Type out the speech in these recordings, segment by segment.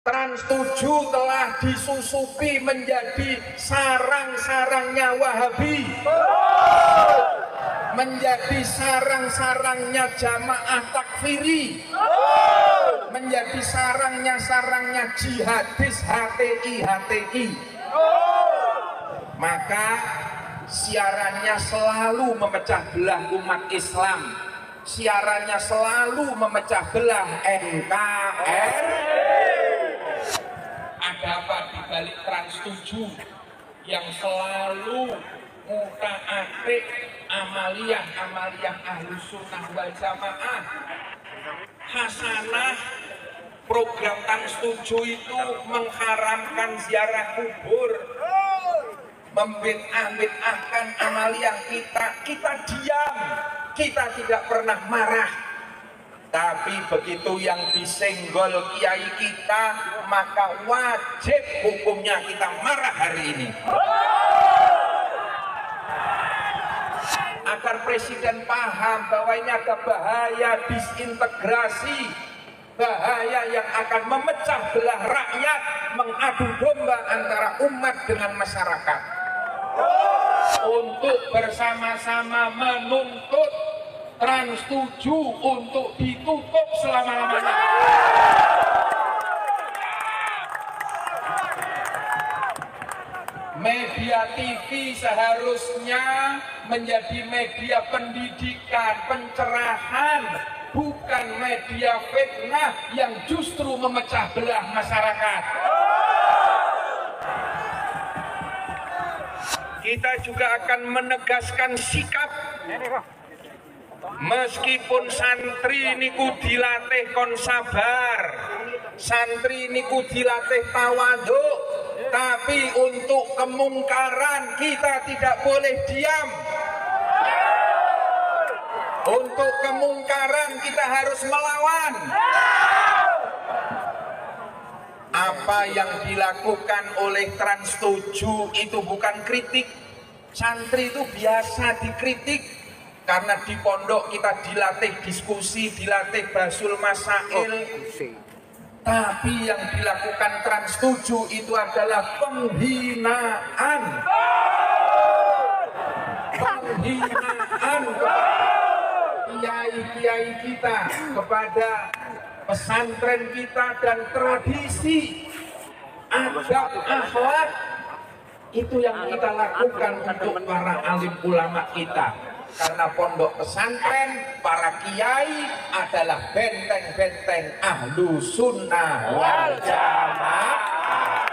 Trans 7 telah disusupi menjadi sarang-sarangnya Wahabi, menjadi sarang-sarangnya Jamaah Takfiri, menjadi sarangnya jihadis HTI. Maka siarannya selalu memecah belah umat Islam, siarannya selalu memecah belah NKRI. Ada apa di balik Trans 7 yang selalu ngutak-atik amaliyah Ahlus Sunnah wal Jamaah? Hasanah program Trans 7 itu mengharamkan ziarah kubur, membid'ah-bid'ahkan amaliyah kita diam, kita tidak pernah marah. Tapi begitu yang disenggol kiai kita, maka wajib hukumnya kita marah hari ini. Agar presiden paham bahwa ini ada bahaya disintegrasi, bahaya yang akan memecah belah rakyat, mengadu domba antara umat dengan masyarakat. Untuk bersama-sama menuntut Trans 7 untuk ditutup selama-lamanya. Media TV seharusnya menjadi media pendidikan, pencerahan, bukan media fitnah yang justru memecah belah masyarakat. Kita juga akan menegaskan sikap. Meskipun santri niku dilatih kon sabar, santri niku dilatih tawadhu, tapi untuk kemungkaran kita tidak boleh diam. Untuk kemungkaran kita harus melawan. Apa yang dilakukan oleh Trans 7 itu bukan kritik. Santri itu biasa dikritik. Karena di pondok kita dilatih diskusi, dilatih basul masail. Tapi yang dilakukan Trans 7 itu adalah penghinaan. Penghinaan kiai-kiai kita, kepada pesantren kita dan tradisi, adab, akhlak. Itu yang kita lakukan untuk para alim ulama kita. Karena pondok pesantren, para kiai adalah benteng-benteng Ahlus Sunnah wal Jamaah.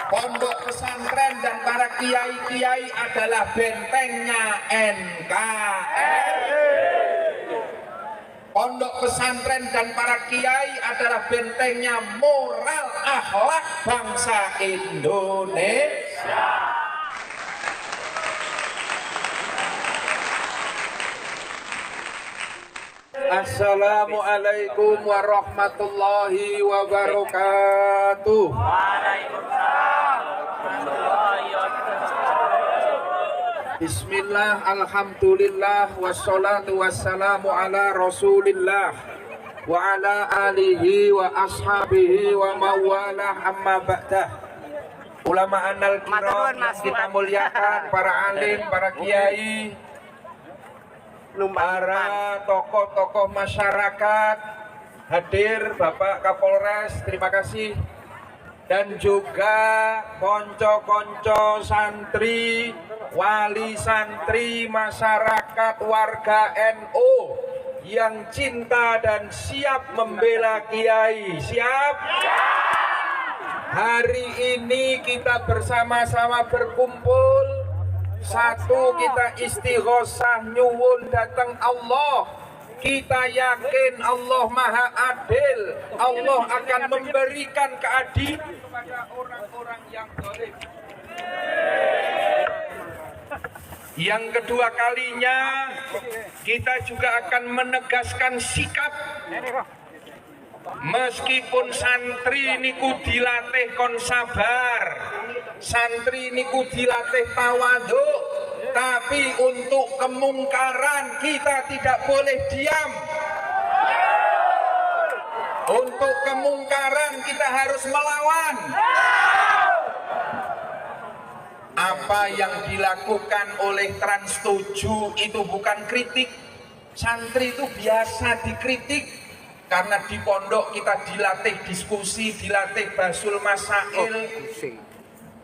Pondok pesantren dan para kiai-kiai adalah bentengnya NKRI. Pondok pesantren dan para kiai adalah bentengnya moral akhlak bangsa Indonesia. Assalamualaikum warahmatullahi wabarakatuh. Bismillah, alhamdulillah, wassalatu wassalamu ala rasulillah wa ala alihi wa ashabihi wa mawalah, amma ba'dah. Ulama anal kiram yang kita muliakan, para alim, para kiai, para tokoh-tokoh masyarakat hadir, Bapak Kapolres, terima kasih, dan juga konco-konco santri, wali santri, masyarakat, warga NU yang cinta dan siap membela kiai. Siap? Hari ini kita bersama-sama berkumpul. Satu, kita istighosah nyuwun datang Allah. Kita yakin Allah Maha Adil. Allah akan memberikan keadilan kepada orang-orang yang zalim. Yang kedua kalinya, kita juga akan menegaskan sikap. Meskipun santri niku dilatih kon sabar, santri niku dilatih tawadhu, tapi untuk kemungkaran kita tidak boleh diam. Untuk kemungkaran kita harus melawan. Apa yang dilakukan oleh Trans 7 itu bukan kritik. Santri itu biasa dikritik karena di pondok kita dilatih diskusi, dilatih basul masail.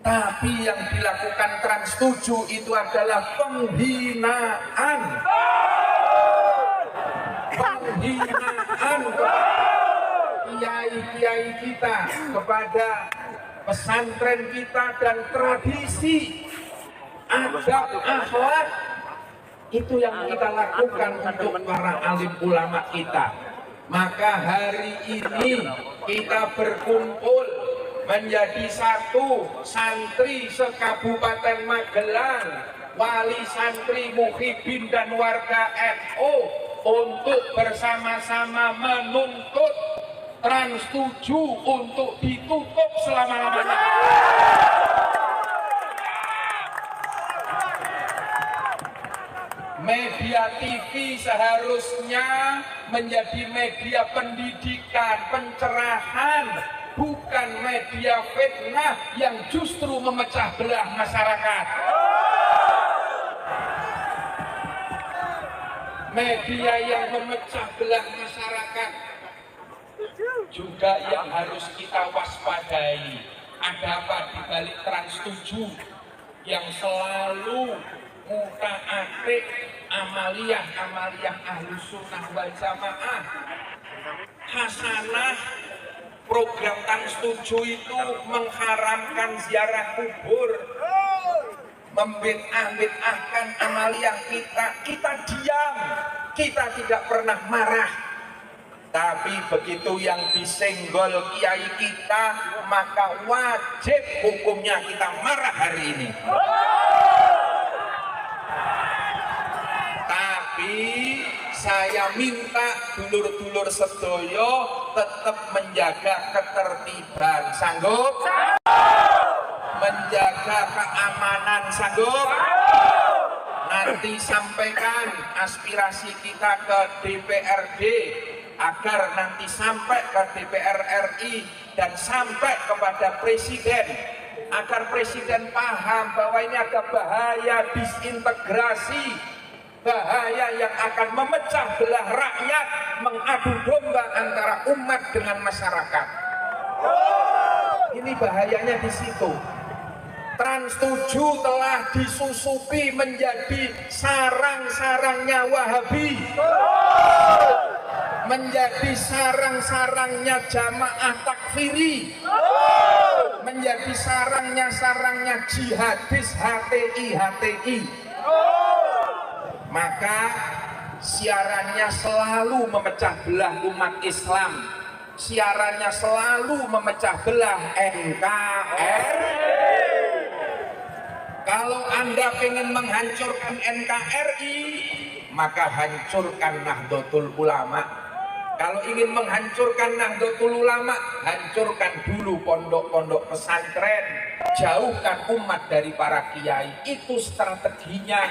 Tapi yang dilakukan Trans 7 itu adalah penghinaan. Penghinaan kepada kiai-kiai kita, kepada pesantren kita dan tradisi, adab, akhlak. Itu yang kita lakukan untuk para alim ulama kita. Maka hari ini kita berkumpul menjadi satu, santri se-Kabupaten Magelang, wali santri, muhibin dan warga NU, untuk bersama-sama menuntut Trans 7 untuk ditutup selama-lamanya. Media TV seharusnya menjadi media pendidikan, pencerahan, bukan media fitnah yang justru memecah belah masyarakat. Media yang memecah belah masyarakat juga yang harus kita waspadai. Ada apa di balik Trans 7 yang selalu muta-atik amaliyah Ahlus Sunnah wal Jamaah. Hasanah program Trans 7 itu mengharamkan ziarah kubur, membid'ah-bid'ahkan amaliyah kita diam, kita tidak pernah marah. Tapi begitu yang disenggol kiai kita, maka wajib hukumnya kita marah hari ini. Tapi saya minta dulur-dulur sedoyo tetap menjaga ketertiban. Sanggup? Menjaga keamanan. Sanggup? Nanti sampaikan aspirasi kita ke DPRD agar nanti sampai ke DPR RI dan sampai kepada Presiden, agar Presiden paham bahwa ini ada bahaya disintegrasi, bahaya yang akan memecah belah rakyat, mengadu domba antara umat dengan masyarakat. Ini bahayanya di situ. Trans 7 telah disusupi menjadi sarang-sarangnya Wahabi, menjadi sarang-sarangnya jamaah takfiri, menjadi sarangnya jihadis HTI. Maka siarannya selalu memecah belah umat Islam, siarannya selalu memecah belah NKRI. Kalau Anda ingin menghancurkan NKRI, maka hancurkan Nahdlatul Ulama. Kalau ingin menghancurkan Nahdlatul Ulama, hancurkan dulu pondok-pondok pesantren, jauhkan umat dari para kiai. Itu strateginya.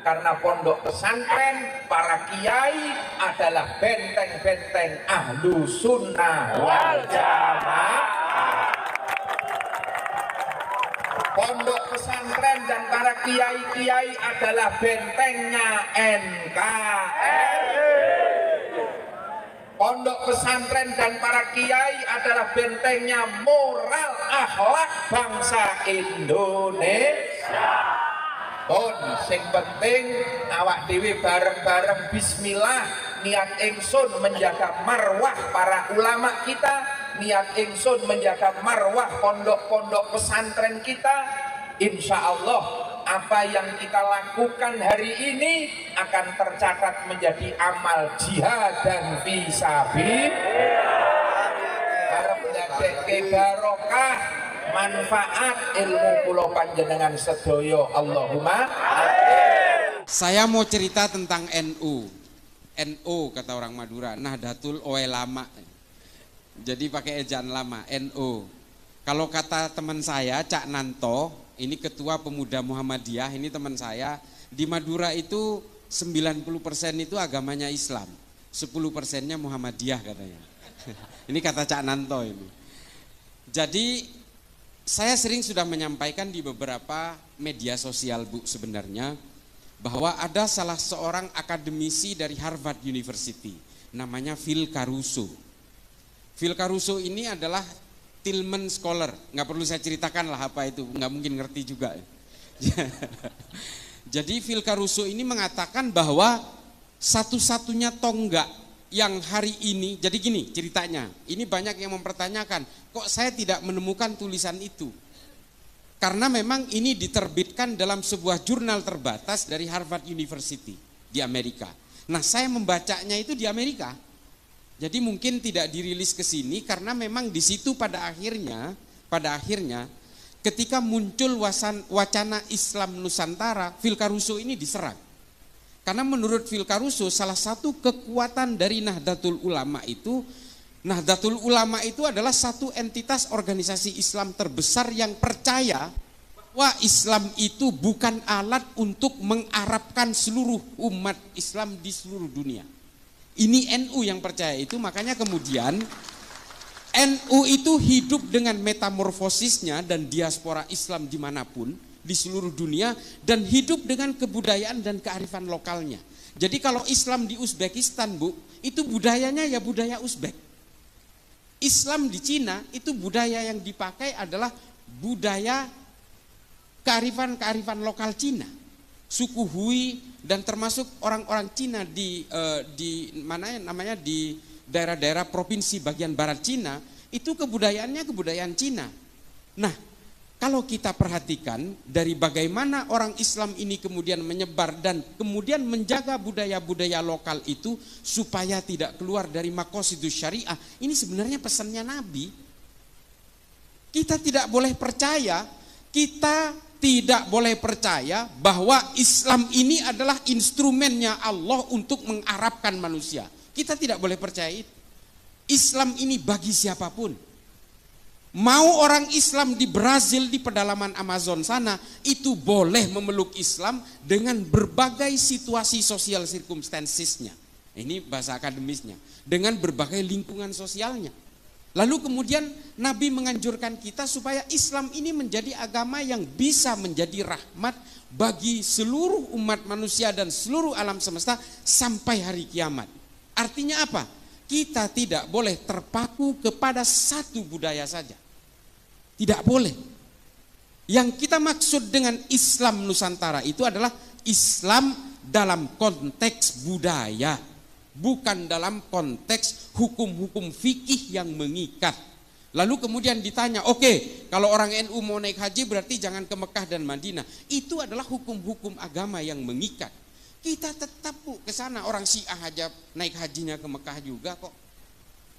Karena pondok pesantren, para kiai adalah benteng-benteng Ahlus Sunnah wal Jamaah. Pondok pesantren dan para kiai-kiai adalah bentengnya NKRI. Pondok pesantren dan para kiai adalah bentengnya moral akhlak bangsa Indonesia. Sing penting awak dewi bareng-bareng bismillah, niat ingsun menjaga marwah para ulama kita, niat ingsun menjaga marwah pondok-pondok pesantren kita. Insya Allah apa yang kita lakukan hari ini akan tercatat menjadi amal jihad dan fisabilillah. Harap ndadekake barokah manfaat ilmu kula panjenengan sedoyo. Allahumma amin. Saya mau cerita tentang NU. NU kata orang Madura, Nahdlatul Ulama. Jadi pakai ejaan lama, NU. Kalau kata teman saya, Cak Nanto, ini ketua pemuda Muhammadiyah, ini teman saya, di Madura itu 90% itu agamanya Islam, 10%-nya Muhammadiyah katanya. Ini kata Cak Nanto ini. Jadi saya sering sudah menyampaikan di beberapa media sosial Bu sebenarnya, bahwa ada salah seorang akademisi dari Harvard University, namanya Phil Caruso. Phil Caruso ini adalah Tillman Scholar, nggak perlu saya ceritakan lah apa itu, nggak mungkin ngerti juga. Jadi Phil Caruso ini mengatakan bahwa satu-satunya tonggak yang hari ini, jadi gini ceritanya, ini banyak yang mempertanyakan, kok saya tidak menemukan tulisan itu? Karena memang ini diterbitkan dalam sebuah jurnal terbatas dari Harvard University di Amerika. Nah, saya membacanya itu di Amerika. Jadi mungkin tidak dirilis ke sini karena memang di situ pada akhirnya ketika muncul wacana Islam Nusantara, Phil Caruso ini diserang. Karena menurut Phil Caruso salah satu kekuatan dari Nahdlatul Ulama itu adalah satu entitas organisasi Islam terbesar yang percaya bahwa Islam itu bukan alat untuk mengarabkan seluruh umat Islam di seluruh dunia. Ini NU yang percaya itu, makanya kemudian NU itu hidup dengan metamorfosisnya dan diaspora Islam dimanapun di seluruh dunia, dan hidup dengan kebudayaan dan kearifan lokalnya. Jadi kalau Islam di Uzbekistan Bu, itu budayanya ya budaya Uzbek. Islam di Cina itu budaya yang dipakai adalah budaya kearifan lokal Cina. Suku Hui dan termasuk orang-orang Cina di mana namanya di daerah-daerah provinsi bagian barat Cina, itu kebudayaannya kebudayaan Cina. Nah, kalau kita perhatikan dari bagaimana orang Islam ini kemudian menyebar dan kemudian menjaga budaya-budaya lokal itu supaya tidak keluar dari maqasidus syariah, ini sebenarnya pesannya Nabi. Kita tidak boleh percaya bahwa Islam ini adalah instrumennya Allah untuk mengarabkan manusia. Kita tidak boleh percaya itu. Islam ini bagi siapapun. Mau orang Islam di Brazil di pedalaman Amazon sana itu boleh memeluk Islam dengan berbagai situasi sosial circumstancesnya. Ini bahasa akademisnya. Dengan berbagai lingkungan sosialnya. Lalu kemudian Nabi menganjurkan kita supaya Islam ini menjadi agama yang bisa menjadi rahmat bagi seluruh umat manusia dan seluruh alam semesta sampai hari kiamat. Artinya apa? Kita tidak boleh terpaku kepada satu budaya saja. Tidak boleh. Yang kita maksud dengan Islam Nusantara itu adalah Islam dalam konteks budaya, bukan dalam konteks hukum-hukum fikih yang mengikat. Lalu kemudian ditanya, oke, kalau orang NU mau naik haji berarti jangan ke Mekah dan Madinah. Itu adalah hukum-hukum agama yang mengikat. Kita tetap ke sana, orang Syiah aja naik hajinya ke Mekah juga kok.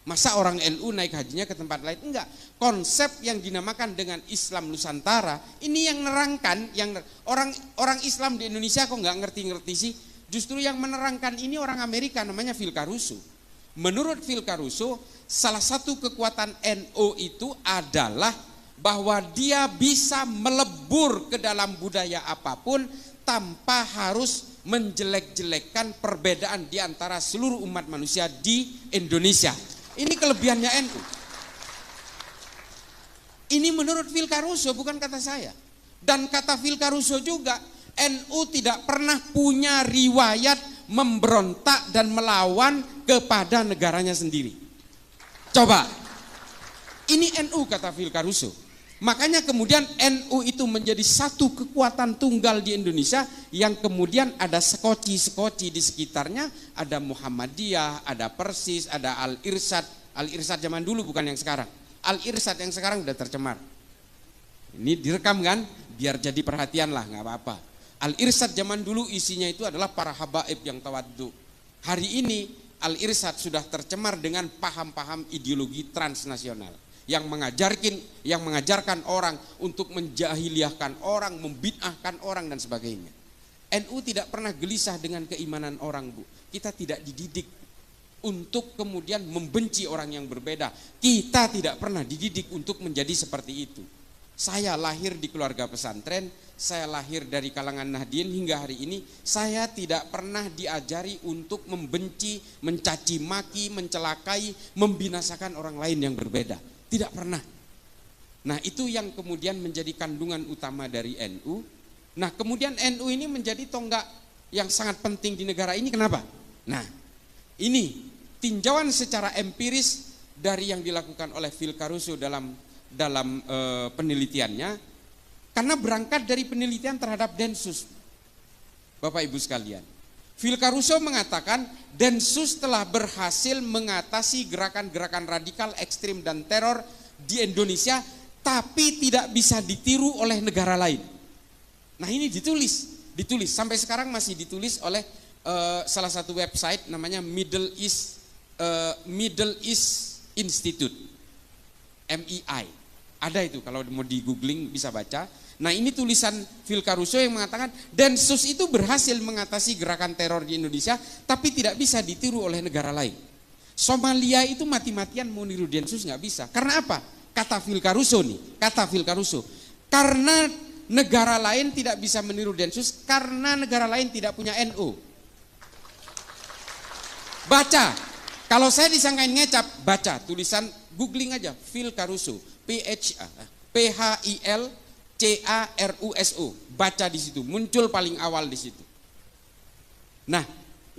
Masa orang NU naik hajinya ke tempat lain? Enggak. Konsep yang dinamakan dengan Islam Nusantara ini yang nerangkan, yang orang Islam di Indonesia kok nggak ngerti-ngerti sih. Justru yang menerangkan ini orang Amerika, namanya Phil Caruso. Menurut Phil Caruso, salah satu kekuatan NU itu adalah bahwa dia bisa melebur ke dalam budaya apapun tanpa harus menjelek-jelekkan perbedaan di antara seluruh umat manusia di Indonesia. Ini kelebihannya NU. Ini menurut Phil Caruso, bukan kata saya. Dan kata Phil Caruso juga, NU tidak pernah punya riwayat memberontak dan melawan kepada negaranya sendiri. Coba, ini NU kata Phil Caruso. Makanya kemudian NU itu menjadi satu kekuatan tunggal di Indonesia yang kemudian ada sekoci-sekoci di sekitarnya, ada Muhammadiyah, ada Persis, ada Al-Irsyad. Al-Irsyad zaman dulu bukan yang sekarang. Al-Irsyad yang sekarang udah tercemar. Ini direkam kan? Biar jadi perhatian lah, nggak apa-apa. Al-Irsyad zaman dulu isinya itu adalah para habaib yang tawaddu. Hari ini Al-Irsyad sudah tercemar dengan paham-paham ideologi transnasional yang mengajarkan orang untuk menjahiliahkan orang, membid'ahkan orang dan sebagainya. NU tidak pernah gelisah dengan keimanan orang, Bu. Kita tidak dididik untuk kemudian membenci orang yang berbeda. Kita tidak pernah dididik untuk menjadi seperti itu. Saya lahir di keluarga pesantren, saya lahir dari kalangan Nahdien, hingga hari ini saya tidak pernah diajari untuk membenci, mencaci maki, mencelakai, membinasakan orang lain yang berbeda. Tidak pernah. Nah, itu yang kemudian menjadi kandungan utama dari NU. Nah, kemudian NU ini menjadi tonggak yang sangat penting di negara ini. Kenapa? Nah, ini tinjauan secara empiris dari yang dilakukan oleh Phil Caruso dalam penelitiannya, karena berangkat dari penelitian terhadap Densus. Bapak Ibu sekalian, Phil Caruso mengatakan Densus telah berhasil mengatasi gerakan-gerakan radikal, ekstrim dan teror di Indonesia, tapi tidak bisa ditiru oleh negara lain. Nah, ini ditulis sampai sekarang masih ditulis oleh salah satu website namanya Middle East Institute, MEI. Ada itu, kalau mau di googling bisa baca. Nah, ini tulisan Phil Caruso yang mengatakan Densus itu berhasil mengatasi gerakan teror di Indonesia, tapi tidak bisa ditiru oleh negara lain. Somalia itu mati-matian mau niru Densus nggak bisa. Karena apa? Kata Phil Caruso, karena negara lain tidak bisa meniru Densus karena negara lain tidak punya NU. Baca, kalau saya disangkain ngecap, baca tulisan, googling aja Phil Caruso, PHILCARUSO, baca di situ, muncul paling awal di situ. Nah,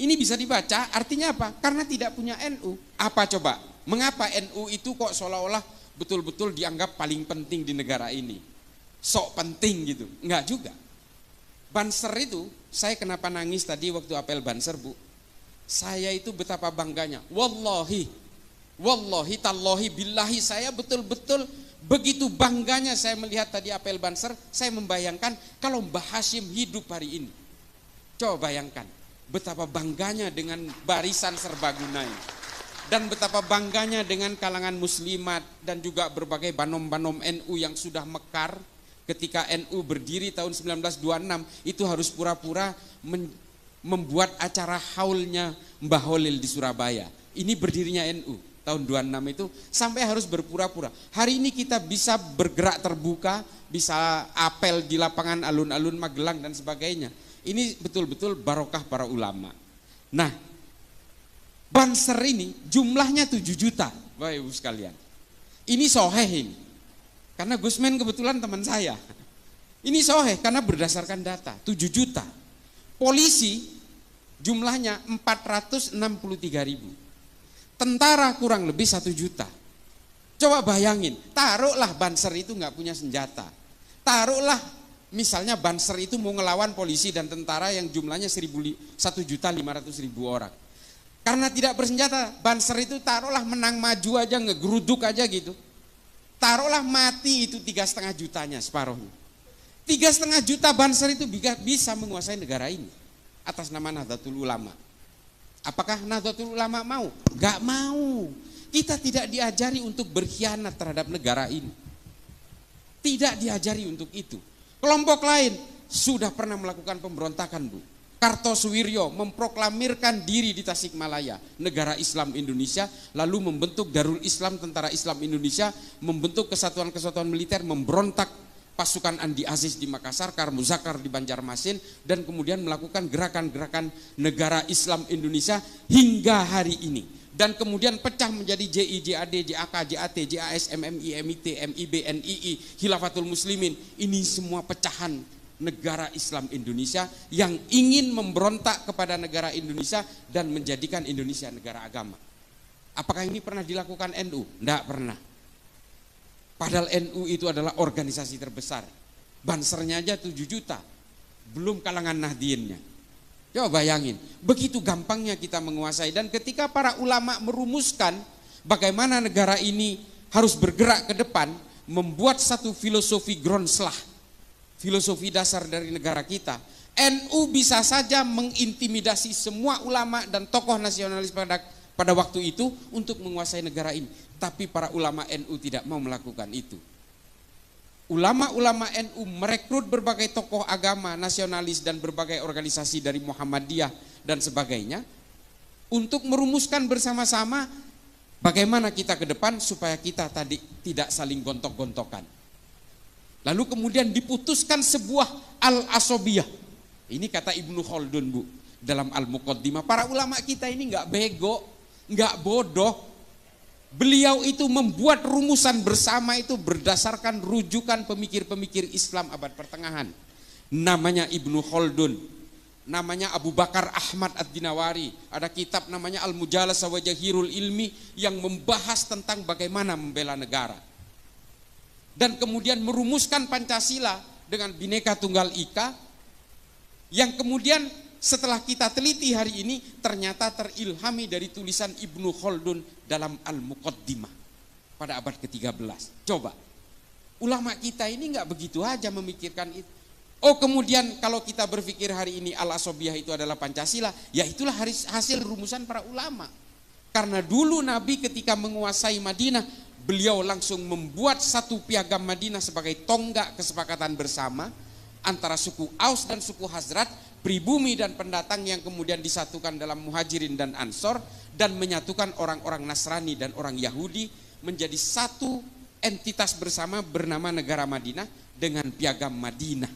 ini bisa dibaca, artinya apa? Karena tidak punya NU. Apa coba? Mengapa NU itu kok seolah-olah betul-betul dianggap paling penting di negara ini? Sok penting gitu? Enggak juga. Banser itu, saya kenapa nangis tadi waktu apel Banser, Bu? Saya itu betapa bangganya. Wallahi tallahi billahi, saya betul-betul begitu bangganya saya melihat tadi apel Banser. Saya membayangkan kalau Mbah Hashim hidup hari ini. Coba bayangkan betapa bangganya dengan barisan serbaguna ini, dan betapa bangganya dengan kalangan muslimat dan juga berbagai banom-banom NU yang sudah mekar. Ketika NU berdiri tahun 1926 itu harus pura-pura membuat acara haulnya Mbah Holil di Surabaya. Ini berdirinya NU tahun 26 itu, sampai harus berpura-pura. Hari ini kita bisa bergerak terbuka, bisa apel di lapangan alun-alun Magelang dan sebagainya. Ini betul-betul barokah para ulama. Nah, Banser ini jumlahnya 7 juta, Bapak Ibu sekalian. Ini soheh ini. Karena Gusmen kebetulan teman saya. Ini soheh karena berdasarkan data, 7 juta. Polisi jumlahnya 463.000. Tentara kurang lebih 1 juta. Coba bayangin, taruhlah Banser itu nggak punya senjata. Taruhlah misalnya Banser itu mau ngelawan polisi dan tentara yang jumlahnya 1.500.000 orang. Karena tidak bersenjata, Banser itu taruhlah menang maju aja, ngegeruduk aja gitu. Taruhlah mati itu 3,5 jutanya, separuhnya. 3,5 juta Banser itu bisa menguasai negara ini atas nama Nahdlatul Ulama. Apakah Nahdlatul Ulama mau? Gak mau. Kita tidak diajari untuk berkhianat terhadap negara ini. Tidak diajari untuk itu. Kelompok lain sudah pernah melakukan pemberontakan, Bu. Kartosuwiryo memproklamirkan diri di Tasikmalaya, negara Islam Indonesia, lalu membentuk Darul Islam, Tentara Islam Indonesia, membentuk kesatuan-kesatuan militer, memberontak pasukan Andi Aziz di Makassar, Karmuzakar di Banjarmasin, dan kemudian melakukan gerakan-gerakan negara Islam Indonesia hingga hari ini. Dan kemudian pecah menjadi JI, JAD, JAK, JAT, JAS, MMI, MIT, MIB, NII, Khilafatul Muslimin. Ini semua pecahan negara Islam Indonesia yang ingin memberontak kepada negara Indonesia dan menjadikan Indonesia negara agama. Apakah ini pernah dilakukan NU? Tidak pernah. Padahal NU itu adalah organisasi terbesar. Bansernya aja 7 juta. Belum kalangan Nahdiennya. Coba bayangin, begitu gampangnya kita menguasai. Dan ketika para ulama merumuskan bagaimana negara ini harus bergerak ke depan, membuat satu filosofi Gronslah, filosofi dasar dari negara kita, NU bisa saja mengintimidasi semua ulama dan tokoh nasionalis pada waktu itu untuk menguasai negara ini. Tapi para ulama NU tidak mau melakukan itu. Ulama-ulama NU merekrut berbagai tokoh agama nasionalis dan berbagai organisasi dari Muhammadiyah dan sebagainya untuk merumuskan bersama-sama bagaimana kita ke depan supaya kita tadi tidak saling gontok-gontokan. Lalu kemudian diputuskan sebuah al-asobiyah. Ini kata Ibnu Khaldun, Bu, dalam Al-Muqaddimah. Para ulama kita ini nggak bego, nggak bodoh. Beliau itu membuat rumusan bersama itu berdasarkan rujukan pemikir-pemikir Islam abad pertengahan. Namanya Ibnu Khaldun, namanya Abu Bakar Ahmad Ad-Dinawari. Ada kitab namanya Al-Mujalasah wa Jahirul Ilmi yang membahas tentang bagaimana membela negara. Dan kemudian merumuskan Pancasila dengan Bhinneka Tunggal Ika, yang kemudian setelah kita teliti hari ini ternyata terilhami dari tulisan Ibnu Khaldun dalam Al-Muqaddimah pada abad ke-13. Coba, ulama kita ini nggak begitu aja memikirkan itu. Oh, kemudian kalau kita berpikir hari ini al-asobiyah itu adalah Pancasila, ya itulah hasil rumusan para ulama. Karena dulu Nabi ketika menguasai Madinah, beliau langsung membuat satu piagam Madinah sebagai tonggak kesepakatan bersama antara suku Aus dan suku Hazrat, pribumi dan pendatang yang kemudian disatukan dalam Muhajirin dan Ansor, dan menyatukan orang-orang Nasrani dan orang Yahudi menjadi satu entitas bersama bernama negara Madinah dengan piagam Madinah.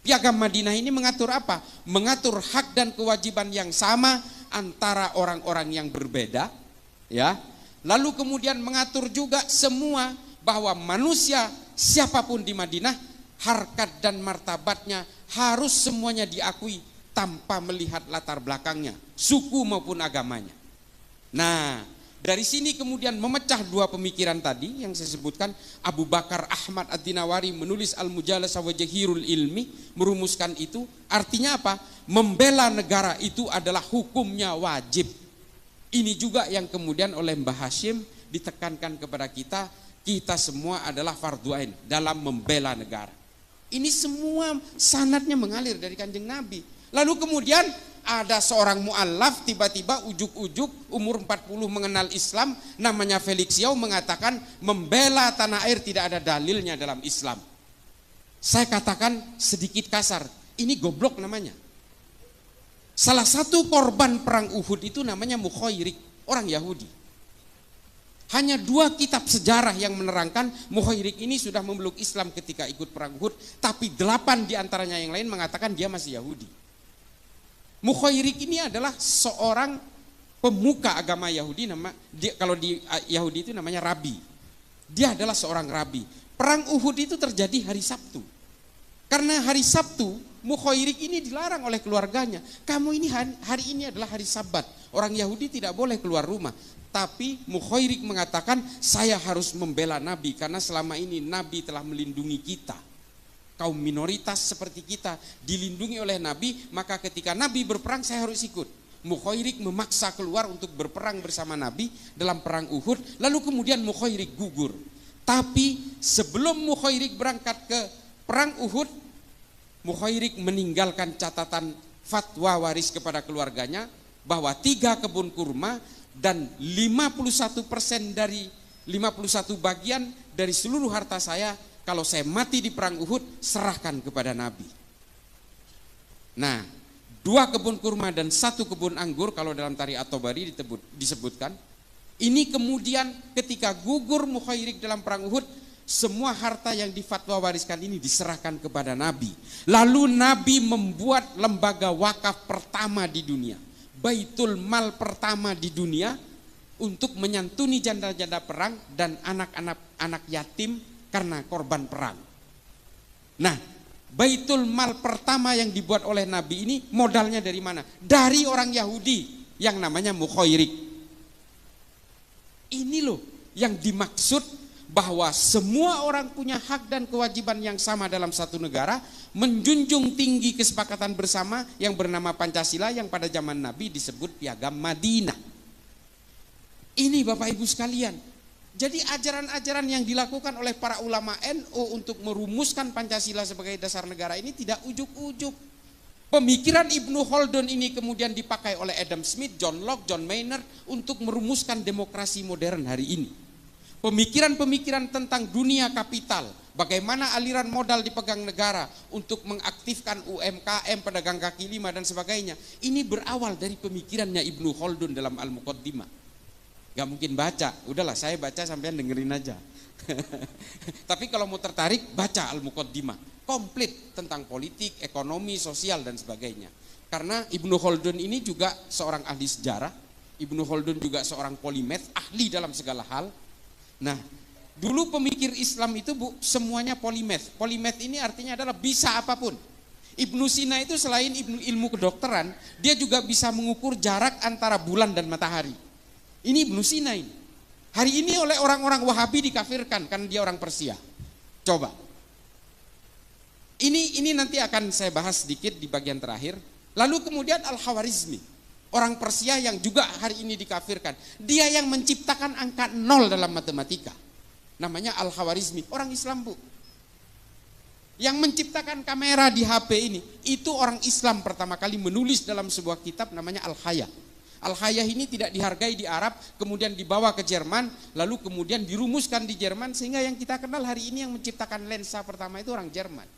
Piagam Madinah ini mengatur apa? Mengatur hak dan kewajiban yang sama antara orang-orang yang berbeda, ya. Lalu kemudian mengatur juga semua bahwa manusia siapapun di Madinah, harkat dan martabatnya harus semuanya diakui tanpa melihat latar belakangnya, suku maupun agamanya. Nah, dari sini kemudian memecah dua pemikiran tadi yang saya sebutkan. Abu Bakar Ahmad Ad-Dinawari menulis Al-Mujalasah wa Jahirul Ilmi, merumuskan itu. Artinya apa? Membela negara itu adalah hukumnya wajib. Ini juga yang kemudian oleh Mbah Hashim ditekankan kepada kita, kita semua adalah fardhu ain dalam membela negara. Ini semua sanadnya mengalir dari Kanjeng Nabi. Lalu kemudian ada seorang mu'allaf tiba-tiba ujuk-ujuk umur 40 mengenal Islam, namanya Felix Yao, mengatakan membela tanah air tidak ada dalilnya dalam Islam. Saya katakan sedikit kasar, ini goblok namanya. Salah satu korban perang Uhud itu namanya Mukhairik, orang Yahudi. Hanya 2 kitab sejarah yang menerangkan Mukhairik ini sudah memeluk Islam ketika ikut perang Uhud, tapi 8 diantaranya yang lain mengatakan dia masih Yahudi. Mukhairik ini adalah seorang pemuka agama Yahudi, kalau di Yahudi itu namanya rabi. Dia adalah seorang rabi. Perang Uhud itu terjadi hari Sabtu. Karena hari Sabtu, Mukhairik ini dilarang oleh keluarganya. Kamu ini hari ini adalah hari Sabat. Orang Yahudi tidak boleh keluar rumah. Tapi Mukhairik mengatakan, saya harus membela Nabi karena selama ini Nabi telah melindungi kita. Kaum minoritas seperti kita dilindungi oleh Nabi, maka ketika Nabi berperang saya harus ikut. Mukhairik memaksa keluar untuk berperang bersama Nabi dalam perang Uhud, lalu kemudian Mukhairik gugur. Tapi sebelum Mukhairik berangkat ke perang Uhud, Mukhairik meninggalkan catatan fatwa waris kepada keluarganya bahwa 3 kebun kurma dan 51% dari 51 bagian dari seluruh harta saya, kalau saya mati di perang Uhud, serahkan kepada Nabi. Nah, 2 kebun kurma dan 1 kebun anggur, kalau dalam Tarikh At-Tabari disebutkan. Ini kemudian ketika gugur Mukhairik dalam perang Uhud, semua harta yang difatwa wariskan ini diserahkan kepada Nabi. Lalu Nabi membuat lembaga wakaf pertama di dunia, Baitul Mal pertama di dunia, untuk menyantuni janda-janda perang dan anak-anak yatim karena korban perang. Nah, Baitul Mal pertama yang dibuat oleh Nabi ini modalnya dari mana? Dari orang Yahudi yang namanya Mukhairik. Ini loh yang dimaksud bahwa semua orang punya hak dan kewajiban yang sama dalam satu negara, menjunjung tinggi kesepakatan bersama yang bernama Pancasila yang pada zaman Nabi disebut Piagam Madinah. Ini Bapak Ibu sekalian. Jadi ajaran-ajaran yang dilakukan oleh para ulama NU untuk merumuskan Pancasila sebagai dasar negara ini tidak ujuk-ujuk. Pemikiran Ibnu Khaldun ini kemudian dipakai oleh Adam Smith, John Locke, John Maynard untuk merumuskan demokrasi modern hari ini. Pemikiran-pemikiran tentang dunia kapital, bagaimana aliran modal dipegang negara untuk mengaktifkan UMKM, pedagang kaki lima dan sebagainya. Ini berawal dari pemikirannya Ibnu Khaldun dalam Al-Muqaddimah. Gak mungkin baca, udahlah saya baca sampean dengerin aja. Tapi kalau mau tertarik, baca Al-Muqaddimah, komplit tentang politik, ekonomi, sosial dan sebagainya. Karena Ibnu Khaldun ini juga seorang ahli sejarah, Ibnu Khaldun juga seorang polimath, ahli dalam segala hal. Nah, dulu pemikir Islam itu Bu, semuanya polimath. Polimath ini artinya adalah bisa apapun. Ibnu Sina itu selain ilmu kedokteran, dia juga bisa mengukur jarak antara bulan dan matahari. Ini Ibnu Sina ini. Hari ini oleh orang-orang Wahabi dikafirkan karena dia orang Persia. Coba. Ini nanti akan saya bahas sedikit di bagian terakhir. Lalu kemudian Al-Khawarizmi, orang Persia yang juga hari ini dikafirkan. Dia yang menciptakan angka 0 dalam matematika. Namanya Al-Khawarizmi, orang Islam Bu. Yang menciptakan kamera di HP ini, itu orang Islam pertama kali menulis dalam sebuah kitab namanya Al-Haya. Al-Hayah ini tidak dihargai di Arab, kemudian dibawa ke Jerman, lalu kemudian dirumuskan di Jerman, sehingga yang kita kenal hari ini yang menciptakan lensa pertama itu orang Jerman.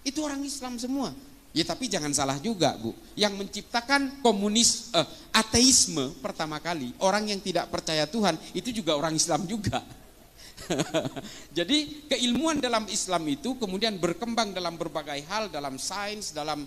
Itu orang Islam semua. Ya tapi jangan salah juga Bu, yang menciptakan ateisme pertama kali, orang yang tidak percaya Tuhan, itu juga orang Islam juga. Jadi keilmuan dalam Islam itu kemudian berkembang dalam berbagai hal, dalam sains, dalam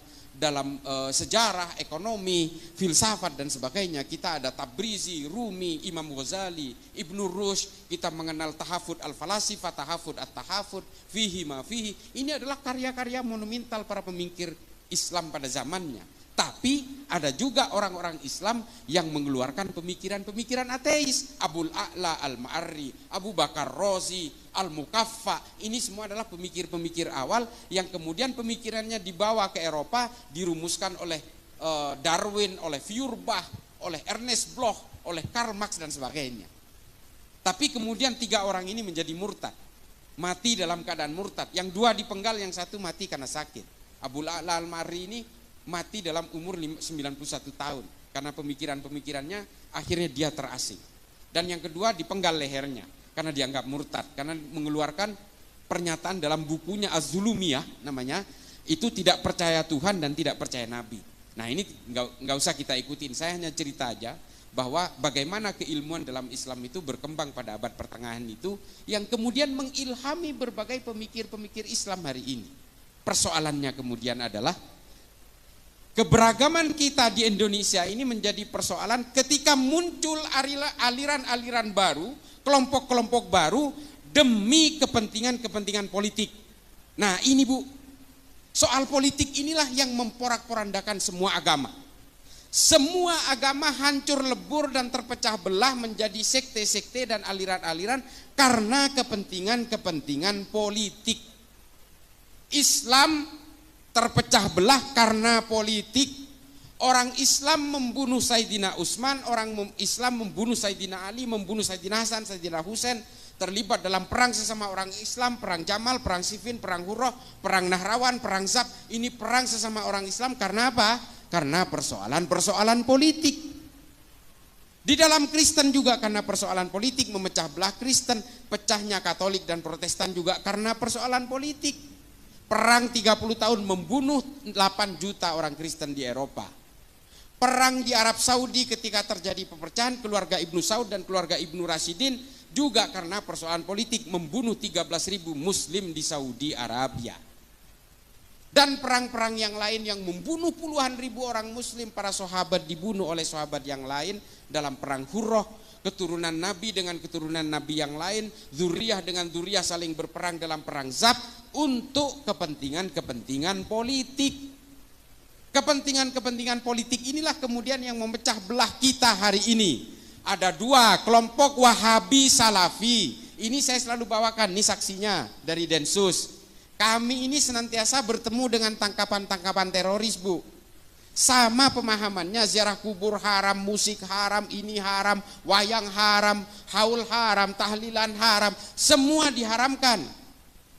sejarah, ekonomi, filsafat dan sebagainya. Kita ada Tabrizi, Rumi, Imam Ghazali, Ibnu Rushd, kita mengenal tahafud al-falasifah, tahafud at-tahafud, fihi ma fihi. Ini adalah karya-karya monumental para pemikir Islam pada zamannya. Tapi ada juga orang-orang Islam yang mengeluarkan pemikiran-pemikiran ateis. Abul A'la Al-Ma'arri, Abu Bakar Razi, Al-Mukaffa. Ini semua adalah pemikir-pemikir awal yang kemudian pemikirannya dibawa ke Eropa, dirumuskan oleh Darwin, oleh Feuerbach, oleh Ernest Bloch, oleh Karl Marx dan sebagainya. Tapi kemudian 3 orang ini menjadi murtad. Mati dalam keadaan murtad. Yang 2 dipenggal, yang 1 mati karena sakit. Abul A'la Al-Ma'arri ini mati dalam umur 91 tahun karena pemikiran-pemikirannya akhirnya dia terasing. Dan yang kedua dipenggal lehernya karena dianggap murtad, karena mengeluarkan pernyataan dalam bukunya Az-Zulumiyah namanya, itu tidak percaya Tuhan dan tidak percaya Nabi. Nah ini nggak usah kita ikutin, saya hanya cerita aja bahwa bagaimana keilmuan dalam Islam itu berkembang pada abad pertengahan itu, yang kemudian mengilhami berbagai pemikir-pemikir Islam hari ini. Persoalannya kemudian adalah keberagaman kita di Indonesia ini menjadi persoalan ketika muncul aliran-aliran baru, kelompok-kelompok baru demi kepentingan-kepentingan politik. Nah ini Bu, soal politik inilah yang memporak-porandakan semua agama. Semua agama hancur lebur dan terpecah belah menjadi sekte-sekte dan aliran-aliran karena kepentingan-kepentingan politik. Islam terpecah belah karena politik. Orang Islam membunuh Sayyidina Utsman, orang Islam membunuh Sayyidina Ali, membunuh Sayyidina Hasan, Sayyidina Husain, terlibat dalam perang sesama orang Islam, perang Jamal, perang Siffin, perang Hurrah, perang Nahrawan, perang Zab. Ini perang sesama orang Islam karena apa? Karena persoalan-persoalan politik. Di dalam Kristen juga karena persoalan politik memecah belah Kristen, pecahnya Katolik dan Protestan juga karena persoalan politik. Perang 30 tahun membunuh 8 juta orang Kristen di Eropa. Perang di Arab Saudi ketika terjadi pepecahan keluarga Ibnu Saud dan keluarga Ibnu Rashidin juga karena persoalan politik, membunuh 13.000 Muslim di Saudi Arabia. Dan perang-perang yang lain yang membunuh puluhan ribu orang Muslim, para sahabat dibunuh oleh sahabat yang lain dalam perang Hurrah, keturunan Nabi dengan keturunan Nabi yang lain, zuriyah dengan zuriyah saling berperang dalam perang Zab untuk kepentingan-kepentingan politik. Kepentingan-kepentingan politik inilah kemudian yang memecah belah kita hari ini. Ada 2 kelompok Wahabi Salafi. Ini saya selalu bawakan, ini saksinya dari Densus. Kami ini senantiasa bertemu dengan tangkapan-tangkapan teroris Bu. Sama pemahamannya, ziarah kubur haram, musik haram, ini haram, wayang haram, haul haram, tahlilan haram, semua diharamkan.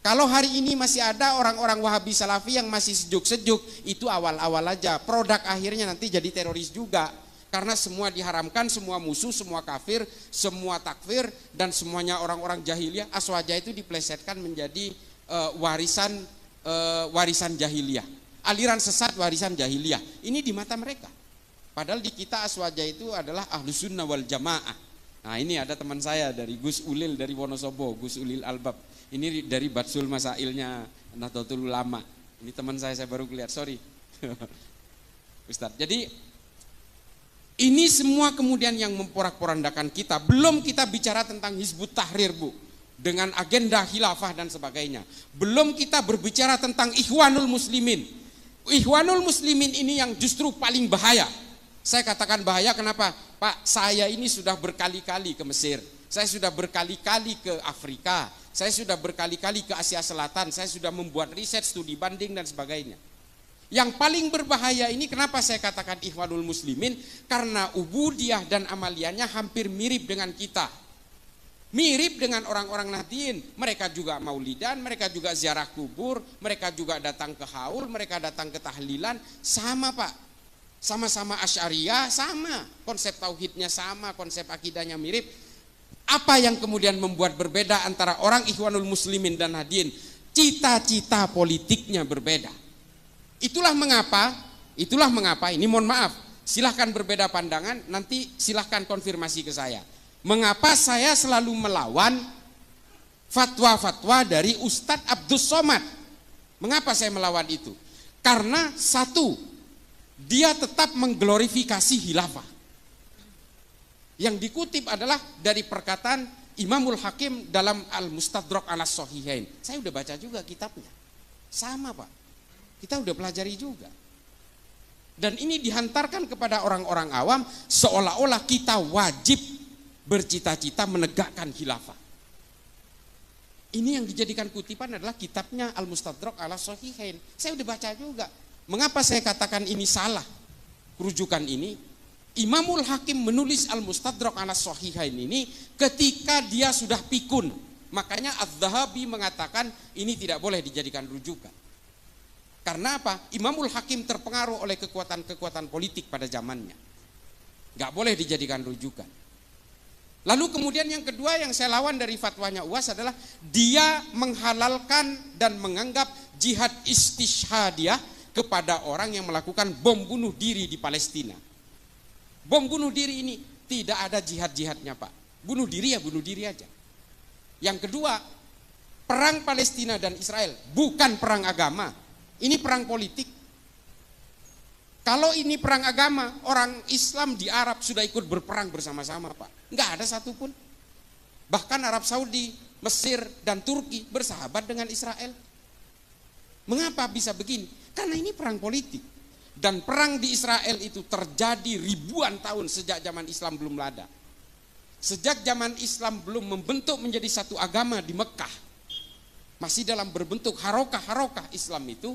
Kalau hari ini masih ada orang-orang Wahabi Salafi yang masih sejuk-sejuk, itu awal-awal aja. Produk akhirnya nanti jadi teroris juga. Karena semua diharamkan, semua musuh, semua kafir, semua takfir, dan semuanya orang-orang jahiliyah. Aswaja itu diplesetkan menjadi warisan jahiliyah. Aliran sesat warisan jahiliyah. Ini di mata mereka. Padahal di kita Aswaja itu adalah Ahlus Sunnah wal Jamaah. Nah ini ada teman saya dari Gus Ulil dari Wonosobo, Gus Ulil Albab. Ini dari Batsul Masailnya Nahdlatul Ulama. Ini teman saya baru lihat, sorry. Ustadz, jadi ini semua kemudian yang memporak-porandakan kita. Belum kita bicara tentang Hizbut Tahrir, Bu, dengan agenda khilafah dan sebagainya. Belum kita berbicara tentang Ikhwanul Muslimin. Ikhwanul Muslimin ini yang justru paling bahaya. Saya katakan bahaya kenapa? Pak, saya ini sudah berkali-kali ke Mesir, saya sudah berkali-kali ke Afrika, saya sudah berkali-kali ke Asia Selatan, saya sudah membuat riset, studi banding dan sebagainya. Yang paling berbahaya ini kenapa saya katakan Ikhwanul Muslimin? Karena ubudiyah dan amaliannya hampir mirip dengan kita. Mirip dengan orang-orang Nahdien, mereka juga maulidan, mereka juga ziarah kubur, mereka juga datang ke haul, mereka datang ke tahlilan, sama Pak. Sama-sama Asy'ariyah, sama, konsep tauhidnya sama, konsep akidahnya mirip. Apa yang kemudian membuat berbeda antara orang Ikhwanul Muslimin dan Nahdien? Cita-cita politiknya berbeda. Itulah mengapa, ini mohon maaf, silahkan berbeda pandangan, nanti silahkan konfirmasi ke saya. Mengapa saya selalu melawan fatwa-fatwa dari Ustadz Abdus Somad? Mengapa saya melawan itu? Karena satu, dia tetap mengglorifikasi khilafah. Yang dikutip adalah dari perkataan Imamul Hakim dalam Al-Mustadrak ala Sahihain. Saya udah baca juga kitabnya. Sama Pak, kita udah pelajari juga. Dan ini dihantarkan kepada orang-orang awam seolah-olah kita wajib bercita-cita menegakkan khilafah. Ini yang dijadikan kutipan adalah kitabnya Al-Mustadrak ala Sahihain. Saya udah baca juga. Mengapa saya katakan ini salah rujukan ini? Imamul Hakim menulis Al-Mustadrak ala Sahihain ini ketika dia sudah pikun. Makanya Az-Zahabi mengatakan ini tidak boleh dijadikan rujukan. Karena apa? Imamul Hakim terpengaruh oleh kekuatan-kekuatan politik pada zamannya. Gak boleh dijadikan rujukan. Lalu kemudian yang kedua yang saya lawan dari fatwanya UAS adalah dia menghalalkan dan menganggap jihad istishhadiyah kepada orang yang melakukan bom bunuh diri di Palestina. Bom bunuh diri ini tidak ada jihad-jihadnya Pak. Bunuh diri ya bunuh diri aja. Yang kedua, perang Palestina dan Israel bukan perang agama. Ini perang politik. Kalau ini perang agama, orang Islam di Arab sudah ikut berperang bersama-sama Pak. Enggak ada satupun. Bahkan Arab Saudi, Mesir dan Turki bersahabat dengan Israel. Mengapa bisa begini? Karena ini perang politik. Dan perang di Israel itu terjadi ribuan tahun sejak zaman Islam belum ada. Sejak zaman Islam belum membentuk menjadi satu agama di Mekah. Masih dalam berbentuk harokah-harokah Islam itu.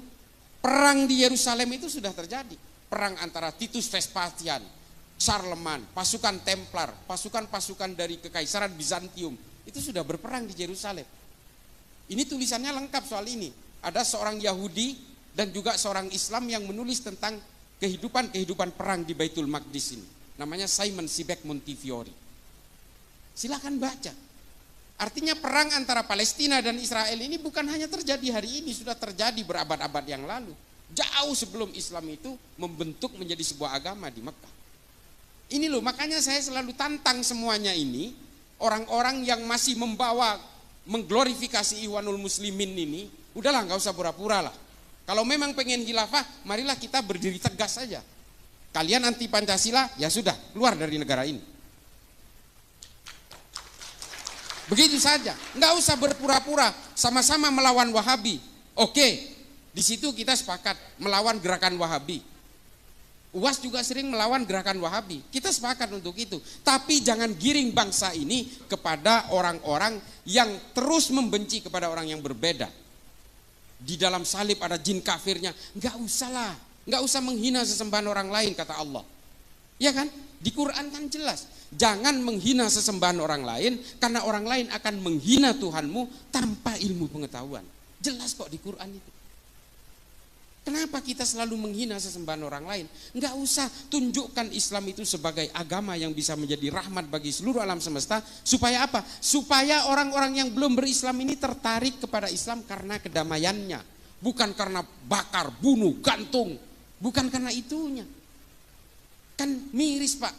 Perang di Yerusalem itu sudah terjadi. Perang antara Titus Vespasian, Charlemagne, pasukan Templar, pasukan-pasukan dari Kekaisaran Bizantium. Itu sudah berperang di Yerusalem. Ini tulisannya lengkap soal ini. Ada seorang Yahudi dan juga seorang Islam yang menulis tentang kehidupan perang di Baitul Maqdis ini. Namanya Simon Sibek Montefiore. Silakan baca. Artinya perang antara Palestina dan Israel ini bukan hanya terjadi hari ini, sudah terjadi berabad-abad yang lalu. Jauh sebelum Islam itu membentuk menjadi sebuah agama di Mekah. Ini loh, makanya saya selalu tantang semuanya ini. Orang-orang yang masih mengglorifikasi Ikhwanul Muslimin ini, udahlah gak usah pura-pura lah. Kalau memang pengen khilafah, marilah kita berdiri tegas saja. Kalian anti Pancasila, ya sudah, keluar dari negara ini. Begitu saja, nggak usah berpura-pura, sama-sama melawan Wahabi. Oke, di situ kita sepakat melawan gerakan Wahabi. UAS juga sering melawan gerakan Wahabi. Kita sepakat untuk itu. Tapi jangan giring bangsa ini kepada orang-orang yang terus membenci kepada orang yang berbeda. Di dalam salib ada jin kafirnya, nggak usah lah, nggak usah menghina sesembahan orang lain kata Allah, ya kan? Di Quran kan jelas, jangan menghina sesembahan orang lain karena orang lain akan menghina Tuhanmu tanpa ilmu pengetahuan. Jelas kok di Quran itu. Kenapa kita selalu menghina sesembahan orang lain? Enggak usah, tunjukkan Islam itu sebagai agama yang bisa menjadi rahmat bagi seluruh alam semesta. Supaya apa? Supaya orang-orang yang belum berislam ini tertarik kepada Islam karena kedamaiannya. Bukan karena bakar, bunuh, gantung. Bukan karena itunya. Kan miris Pak.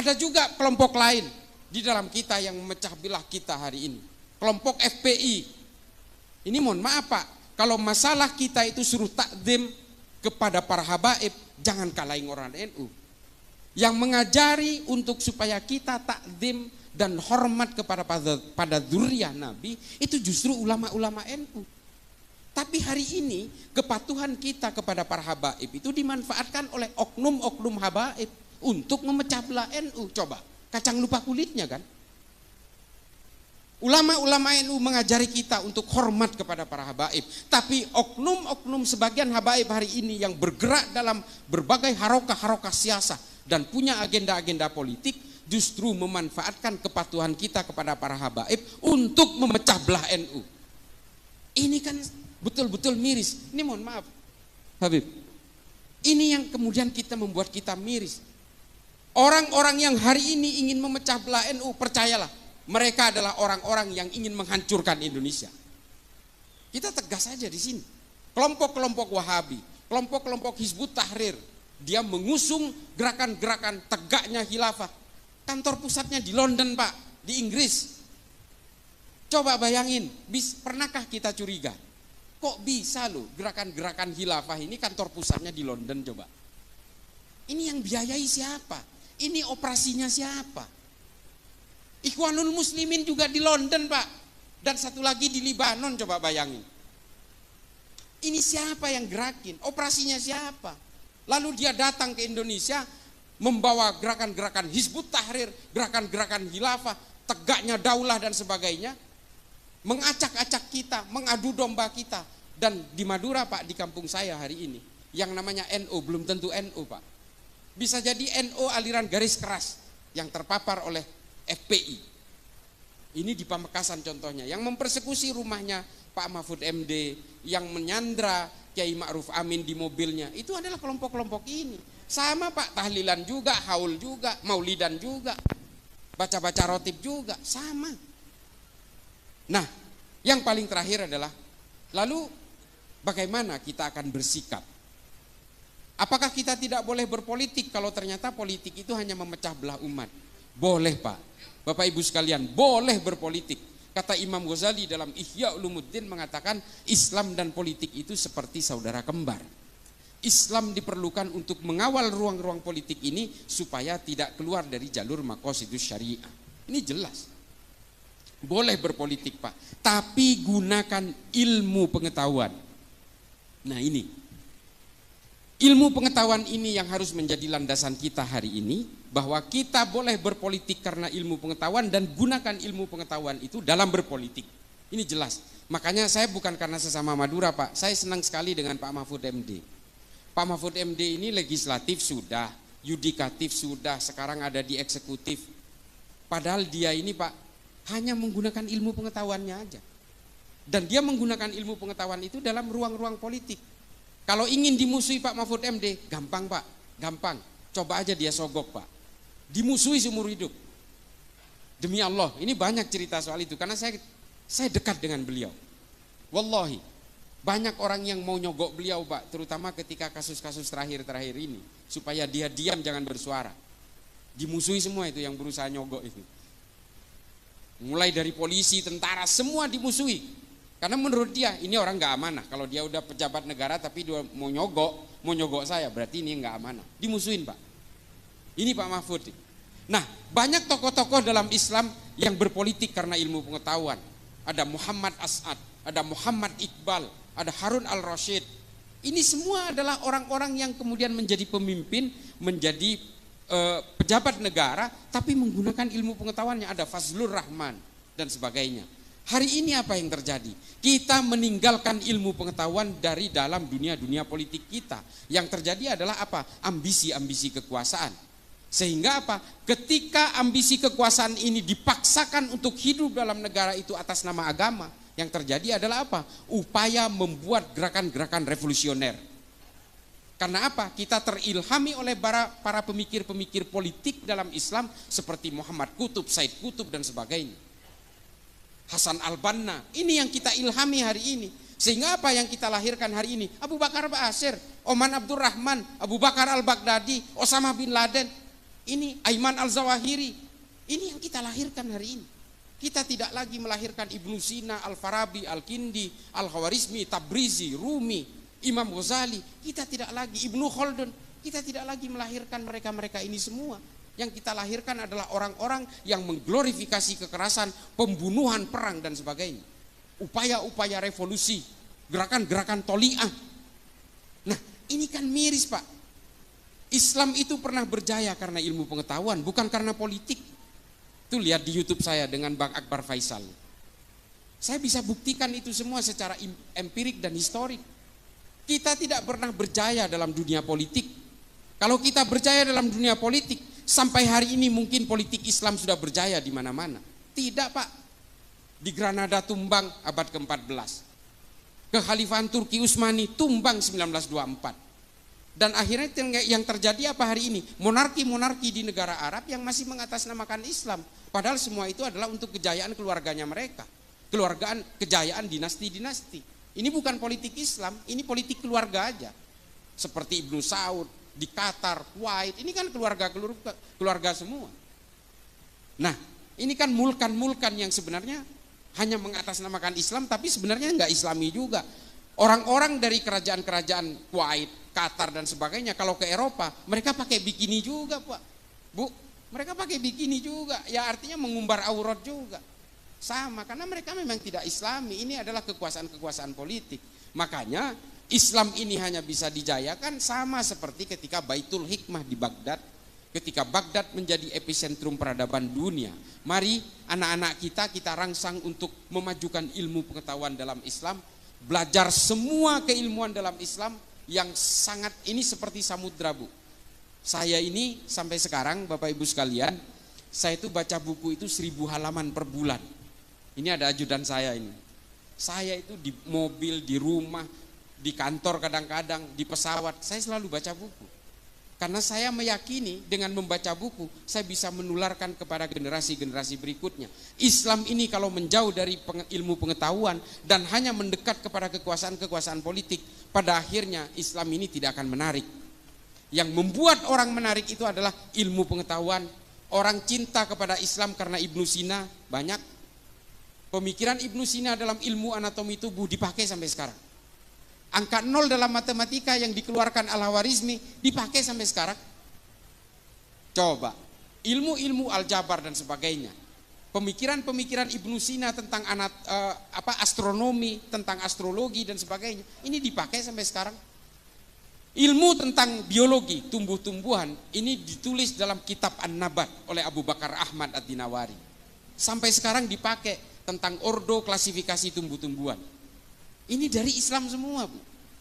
Ada juga kelompok lain di dalam kita yang memecah belah kita hari ini. Kelompok FPI. Ini mohon maaf Pak, kalau masalah kita itu suruh takdim kepada para habaib, jangan kalahin orang NU. Yang mengajari untuk supaya kita takdim dan hormat pada dzurriyyah Nabi, itu justru ulama-ulama NU. Tapi hari ini kepatuhan kita kepada para habaib itu dimanfaatkan oleh oknum-oknum habaib untuk memecah belah NU. Coba, kacang lupa kulitnya kan. Ulama-ulama NU mengajari kita untuk hormat kepada para habaib. Tapi oknum-oknum sebagian habaib hari ini yang bergerak dalam berbagai harokah-harokah siasah dan punya agenda-agenda politik justru memanfaatkan kepatuhan kita kepada para habaib untuk memecah belah NU. Ini kan betul-betul miris. Ini mohon maaf Habib, ini yang kemudian membuat kita miris. Orang-orang yang hari ini ingin memecah belah NU, percayalah, mereka adalah orang-orang yang ingin menghancurkan Indonesia. Kita tegas saja di sini. Kelompok-kelompok Wahabi, kelompok-kelompok Hizbut Tahrir, dia mengusung gerakan-gerakan tegaknya khilafah. Kantor pusatnya di London Pak, di Inggris. Coba bayangin, pernahkah kita curiga? Kok bisa loh gerakan-gerakan khilafah ini kantor pusatnya di London coba? Ini yang biayai siapa? Ini operasinya siapa? Ikhwanul Muslimin juga di London Pak. Dan satu lagi di Libanon, coba bayangin. Ini siapa yang gerakin? Operasinya siapa? Lalu dia datang ke Indonesia membawa gerakan-gerakan Hizbut Tahrir, gerakan-gerakan khilafah, tegaknya daulah dan sebagainya, mengacak-acak kita, mengadu domba kita. Dan di Madura Pak, di kampung saya hari ini, yang namanya NU belum tentu NU Pak. Bisa jadi NU aliran garis keras yang terpapar oleh FPI. Ini di Pamekasan contohnya, yang mempersekusi rumahnya Pak Mahfud MD, yang menyandra Kiai Ma'ruf Amin di mobilnya, itu adalah kelompok-kelompok ini. Sama Pak, tahlilan juga, haul juga, maulidan juga, baca-baca rotib juga, sama. Nah, yang paling terakhir adalah, lalu bagaimana kita akan bersikap? Apakah kita tidak boleh berpolitik kalau ternyata politik itu hanya memecah belah umat? Boleh Pak, Bapak Ibu sekalian, boleh berpolitik. Kata Imam Ghazali dalam Ihya Ulumuddin mengatakan, Islam dan politik itu seperti saudara kembar. Islam diperlukan untuk mengawal ruang-ruang politik ini supaya tidak keluar dari jalur maqasidus syariah. Ini jelas. Boleh berpolitik Pak, tapi gunakan ilmu pengetahuan. Nah ini, ilmu pengetahuan ini yang harus menjadi landasan kita hari ini, bahwa kita boleh berpolitik karena ilmu pengetahuan dan gunakan ilmu pengetahuan itu dalam berpolitik. Ini jelas. Makanya saya bukan karena sesama Madura Pak, saya senang sekali dengan Pak Mahfud MD. Pak Mahfud MD ini legislatif sudah, yudikatif sudah, sekarang ada di eksekutif. Padahal dia ini Pak hanya menggunakan ilmu pengetahuannya aja. Dan dia menggunakan ilmu pengetahuan itu dalam ruang-ruang politik. Kalau ingin dimusuhi Pak Mahfud MD, gampang Pak, gampang. Coba aja dia sogok Pak. Dimusuhi seumur hidup. Demi Allah, ini banyak cerita soal itu karena saya dekat dengan beliau. Wallahi, banyak orang yang mau nyogok beliau Pak, terutama ketika kasus-kasus terakhir-terakhir ini, supaya dia diam jangan bersuara. Dimusuhi semua itu yang berusaha nyogok itu. Mulai dari polisi, tentara, semua dimusuhi. Karena menurut dia ini orang nggak amanah. Kalau dia udah pejabat negara tapi dia mau nyogok saya, berarti ini nggak amanah. Dimusuhin Pak. Ini Pak Mahfud. Nah, banyak tokoh-tokoh dalam Islam yang berpolitik karena ilmu pengetahuan. Ada Muhammad As'ad, ada Muhammad Iqbal, ada Harun al-Rasyid. Ini semua adalah orang-orang yang kemudian menjadi pemimpin, menjadi pejabat negara, tapi menggunakan ilmu pengetahuannya. Ada Fazlur Rahman dan sebagainya. Hari ini apa yang terjadi? Kita meninggalkan ilmu pengetahuan dari dalam dunia politik kita. Yang terjadi adalah apa? Ambisi-ambisi kekuasaan. Sehingga apa? Ketika ambisi kekuasaan ini dipaksakan untuk hidup dalam negara itu atas nama agama, yang terjadi adalah apa? Upaya membuat gerakan-gerakan revolusioner. Karena apa? Kita terilhami oleh para pemikir-pemikir politik dalam Islam seperti Muhammad Qutb, Said Qutb dan sebagainya. Hasan al-Banna, ini yang kita ilhami hari ini. Sehingga apa yang kita lahirkan hari ini? Abu Bakar Ba'asyir, Oman Abdurrahman, Abu Bakar al-Baghdadi, Osama bin Laden, ini Aiman al-Zawahiri. Ini yang kita lahirkan hari ini. Kita tidak lagi melahirkan Ibnu Sina, Al-Farabi, Al-Kindi, Al-Khawarizmi, Tabrizi, Rumi, Imam Ghazali. Kita tidak lagi Ibnu Khaldun. Kita tidak lagi melahirkan mereka-mereka ini semua. Yang kita lahirkan adalah orang-orang yang mengglorifikasi kekerasan, pembunuhan, perang dan sebagainya. Upaya-upaya revolusi, gerakan-gerakan toli'ah. Nah, ini kan miris, Pak. Islam itu pernah berjaya karena ilmu pengetahuan, bukan karena politik. Itu lihat di YouTube saya dengan Bang Akbar Faisal. Saya bisa buktikan itu semua secara empirik dan historik. Kita tidak pernah berjaya dalam dunia politik. Kalau kita berjaya dalam dunia politik, sampai hari ini mungkin politik Islam sudah berjaya di mana-mana. Tidak, Pak. Di Granada tumbang abad ke-14. Kekhalifahan Turki Utsmani tumbang 1924. Dan akhirnya yang terjadi apa hari ini? Monarki-monarki di negara Arab yang masih mengatasnamakan Islam. Padahal semua itu adalah untuk kejayaan keluarganya mereka. Kejayaan dinasti-dinasti. Ini bukan politik Islam, ini politik keluarga aja. Seperti Ibnu Saud, di Qatar, Kuwait, ini kan keluarga semua. Nah, ini kan mulkan-mulkan yang sebenarnya hanya mengatasnamakan Islam, tapi sebenarnya nggak Islami juga. Orang-orang dari kerajaan-kerajaan Kuwait, Qatar dan sebagainya, kalau ke Eropa mereka pakai bikini juga, Pak. Bu, mereka pakai bikini juga. Ya artinya mengumbar aurat juga. Sama, karena mereka memang tidak Islami. Ini adalah kekuasaan-kekuasaan politik. Makanya Islam ini hanya bisa dijayakan sama seperti ketika Baitul Hikmah di Baghdad. Ketika Baghdad menjadi epicentrum peradaban dunia. Mari anak-anak kita rangsang untuk memajukan ilmu pengetahuan dalam Islam. Belajar semua keilmuan dalam Islam yang sangat ini seperti samudra, Bu. Saya ini sampai sekarang Bapak Ibu sekalian, saya itu baca buku itu 1000 halaman per bulan. Ini ada ajudan saya ini. Saya itu di mobil, di rumah, di kantor kadang-kadang, di pesawat, saya selalu baca buku. Karena saya meyakini dengan membaca buku, saya bisa menularkan kepada generasi-generasi berikutnya. Islam ini kalau menjauh dari ilmu pengetahuan dan hanya mendekat kepada kekuasaan-kekuasaan politik, pada akhirnya Islam ini tidak akan menarik. Yang membuat orang menarik itu adalah ilmu pengetahuan. Orang cinta kepada Islam karena Ibnu Sina banyak. Pemikiran Ibnu Sina dalam ilmu anatomi tubuh dipakai sampai sekarang. Angka 0 dalam matematika yang dikeluarkan Al-Khawarizmi dipakai sampai sekarang. Coba, ilmu-ilmu aljabar dan sebagainya. Pemikiran-pemikiran Ibnu Sina tentang astronomi, tentang astrologi dan sebagainya, ini dipakai sampai sekarang. Ilmu tentang biologi, tumbuh-tumbuhan, ini ditulis dalam kitab An-Nabat oleh Abu Bakar Ahmad Ad-Dinawari. Sampai sekarang dipakai tentang ordo klasifikasi tumbuh-tumbuhan. Ini dari Islam semua, Bu,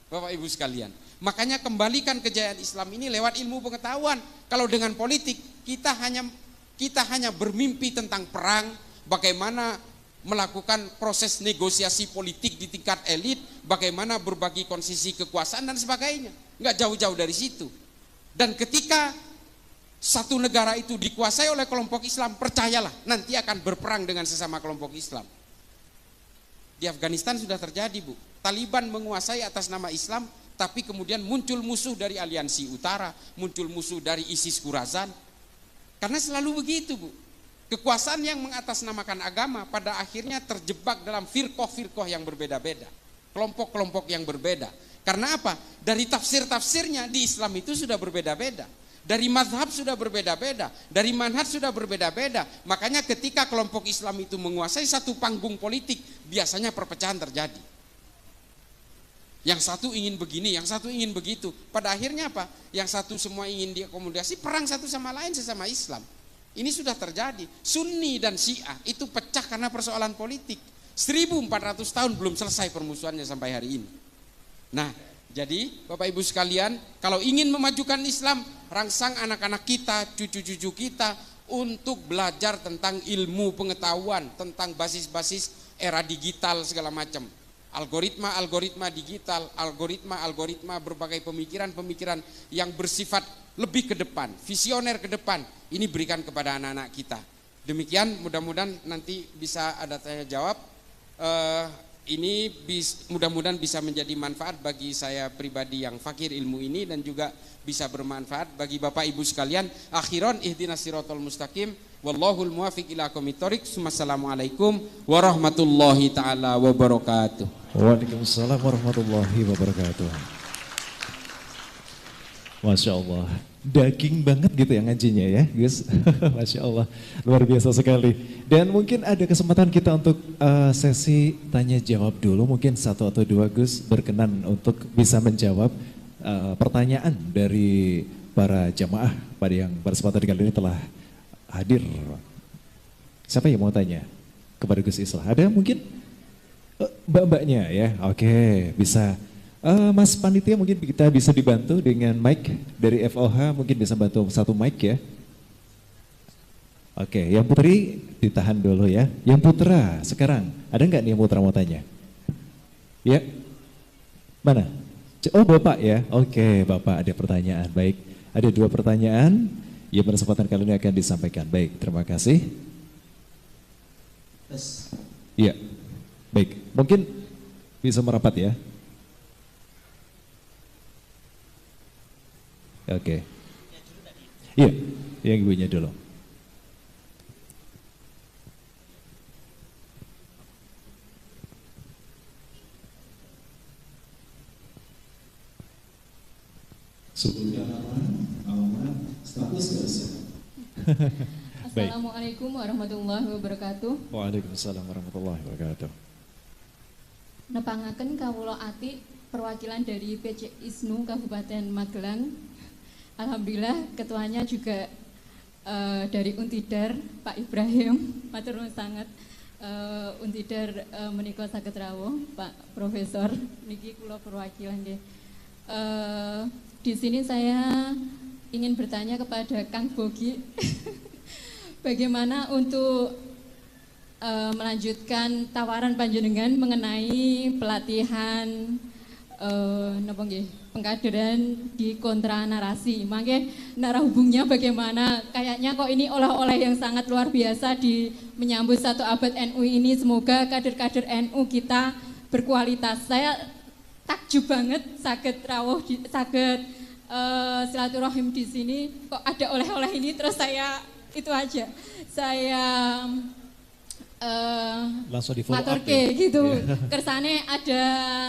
Bapak Ibu sekalian. Makanya kembalikan kejayaan Islam ini lewat ilmu pengetahuan. Kalau dengan politik kita hanya bermimpi tentang perang, bagaimana melakukan proses negosiasi politik di tingkat elit, bagaimana berbagi konsesi kekuasaan dan sebagainya. Enggak jauh-jauh dari situ. Dan ketika satu negara itu dikuasai oleh kelompok Islam, percayalah nanti akan berperang dengan sesama kelompok Islam. Di Afghanistan sudah terjadi, Bu. Taliban menguasai atas nama Islam, tapi kemudian muncul musuh dari aliansi utara, muncul musuh dari ISIS Khorasan. Karena selalu begitu, Bu. Kekuasaan yang mengatasnamakan agama pada akhirnya terjebak dalam firqoh-firqoh yang berbeda-beda. Kelompok-kelompok yang berbeda. Karena apa? Dari tafsir-tafsirnya di Islam itu sudah berbeda-beda. Dari mazhab sudah berbeda-beda, dari manhaj sudah berbeda-beda. Makanya ketika kelompok Islam itu menguasai satu panggung politik, biasanya perpecahan terjadi. Yang satu ingin begini, yang satu ingin begitu. Pada akhirnya apa? Yang satu semua ingin diakomodasi, perang satu sama lain sesama Islam. Ini sudah terjadi. Sunni dan Syiah itu pecah karena persoalan politik. 1400 tahun belum selesai permusuhannya sampai hari ini. Nah, jadi Bapak Ibu sekalian, kalau ingin memajukan Islam, rangsang anak-anak kita, cucu-cucu kita untuk belajar tentang ilmu pengetahuan, tentang basis-basis era digital segala macam. Algoritma-algoritma digital, algoritma-algoritma berbagai pemikiran-pemikiran yang bersifat lebih ke depan, visioner ke depan. Ini berikan kepada anak-anak kita. Demikian, mudah-mudahan nanti bisa ada tanya jawab. ini mudah-mudahan bisa menjadi manfaat bagi saya pribadi yang fakir ilmu ini, dan juga bisa bermanfaat bagi Bapak Ibu sekalian. Akhiran ihdinas siratal mustaqim wallahul muwaffiq ila aqwamit thoriq. Wassalamualaikum warahmatullahi taala wabarakatuh. Waalaikumsalam warahmatullahi wabarakatuh. Masya Allah, daging banget gitu ya ngajinya ya Gus. Masya Allah, luar biasa sekali. Dan mungkin ada kesempatan kita untuk sesi tanya jawab dulu. Mungkin satu atau dua Gus berkenan untuk bisa menjawab pertanyaan dari para jamaah pada yang berkesempatan kali ini telah hadir. Siapa yang mau tanya kepada Gus Islah? Ada mungkin mbak-mbaknya ya? Oke, bisa. Mas Panitia mungkin kita bisa dibantu dengan mic dari FOH, mungkin bisa bantu satu mic ya. Oke, yang putri ditahan dulu ya. Yang putra sekarang, ada nggak nih yang putra mau tanya? Ya, mana? Oh Bapak ya, oke Bapak ada pertanyaan, baik. Ada dua pertanyaan yang berkesempatan kali ini akan disampaikan. Baik, terima kasih. Iya, baik. Mungkin bisa merapat ya. Oke. Iya, yang ibunya dulu. Sebelumnya alamat status dosen. Assalamualaikum warahmatullahi wabarakatuh. Waalaikumsalam warahmatullahi wabarakatuh. Nepangaken kawula ati perwakilan dari PC ISNU Kabupaten Magelang. Alhamdulillah ketuanya juga dari Untidar Pak Ibrahim, matur nuwun sanget. Untidar menika saged rawuh Pak Profesor niki kula perwakilan nggih. Di sini saya ingin bertanya kepada Kang Bogi, bagaimana untuk melanjutkan tawaran panjenengan mengenai pelatihan pengkaderan di kontra narasi. Mangke narah hubungnya bagaimana? Kayaknya kok ini oleh-oleh yang sangat luar biasa di menyambut 1 abad NU ini. Semoga kader-kader NU kita berkualitas. Saya takjub banget saged rawuh saged silaturahim di sini, kok ada oleh-oleh ini. Terus saya itu aja. Saya langsung di follow up ya? Gitu. Yeah. Kersane ada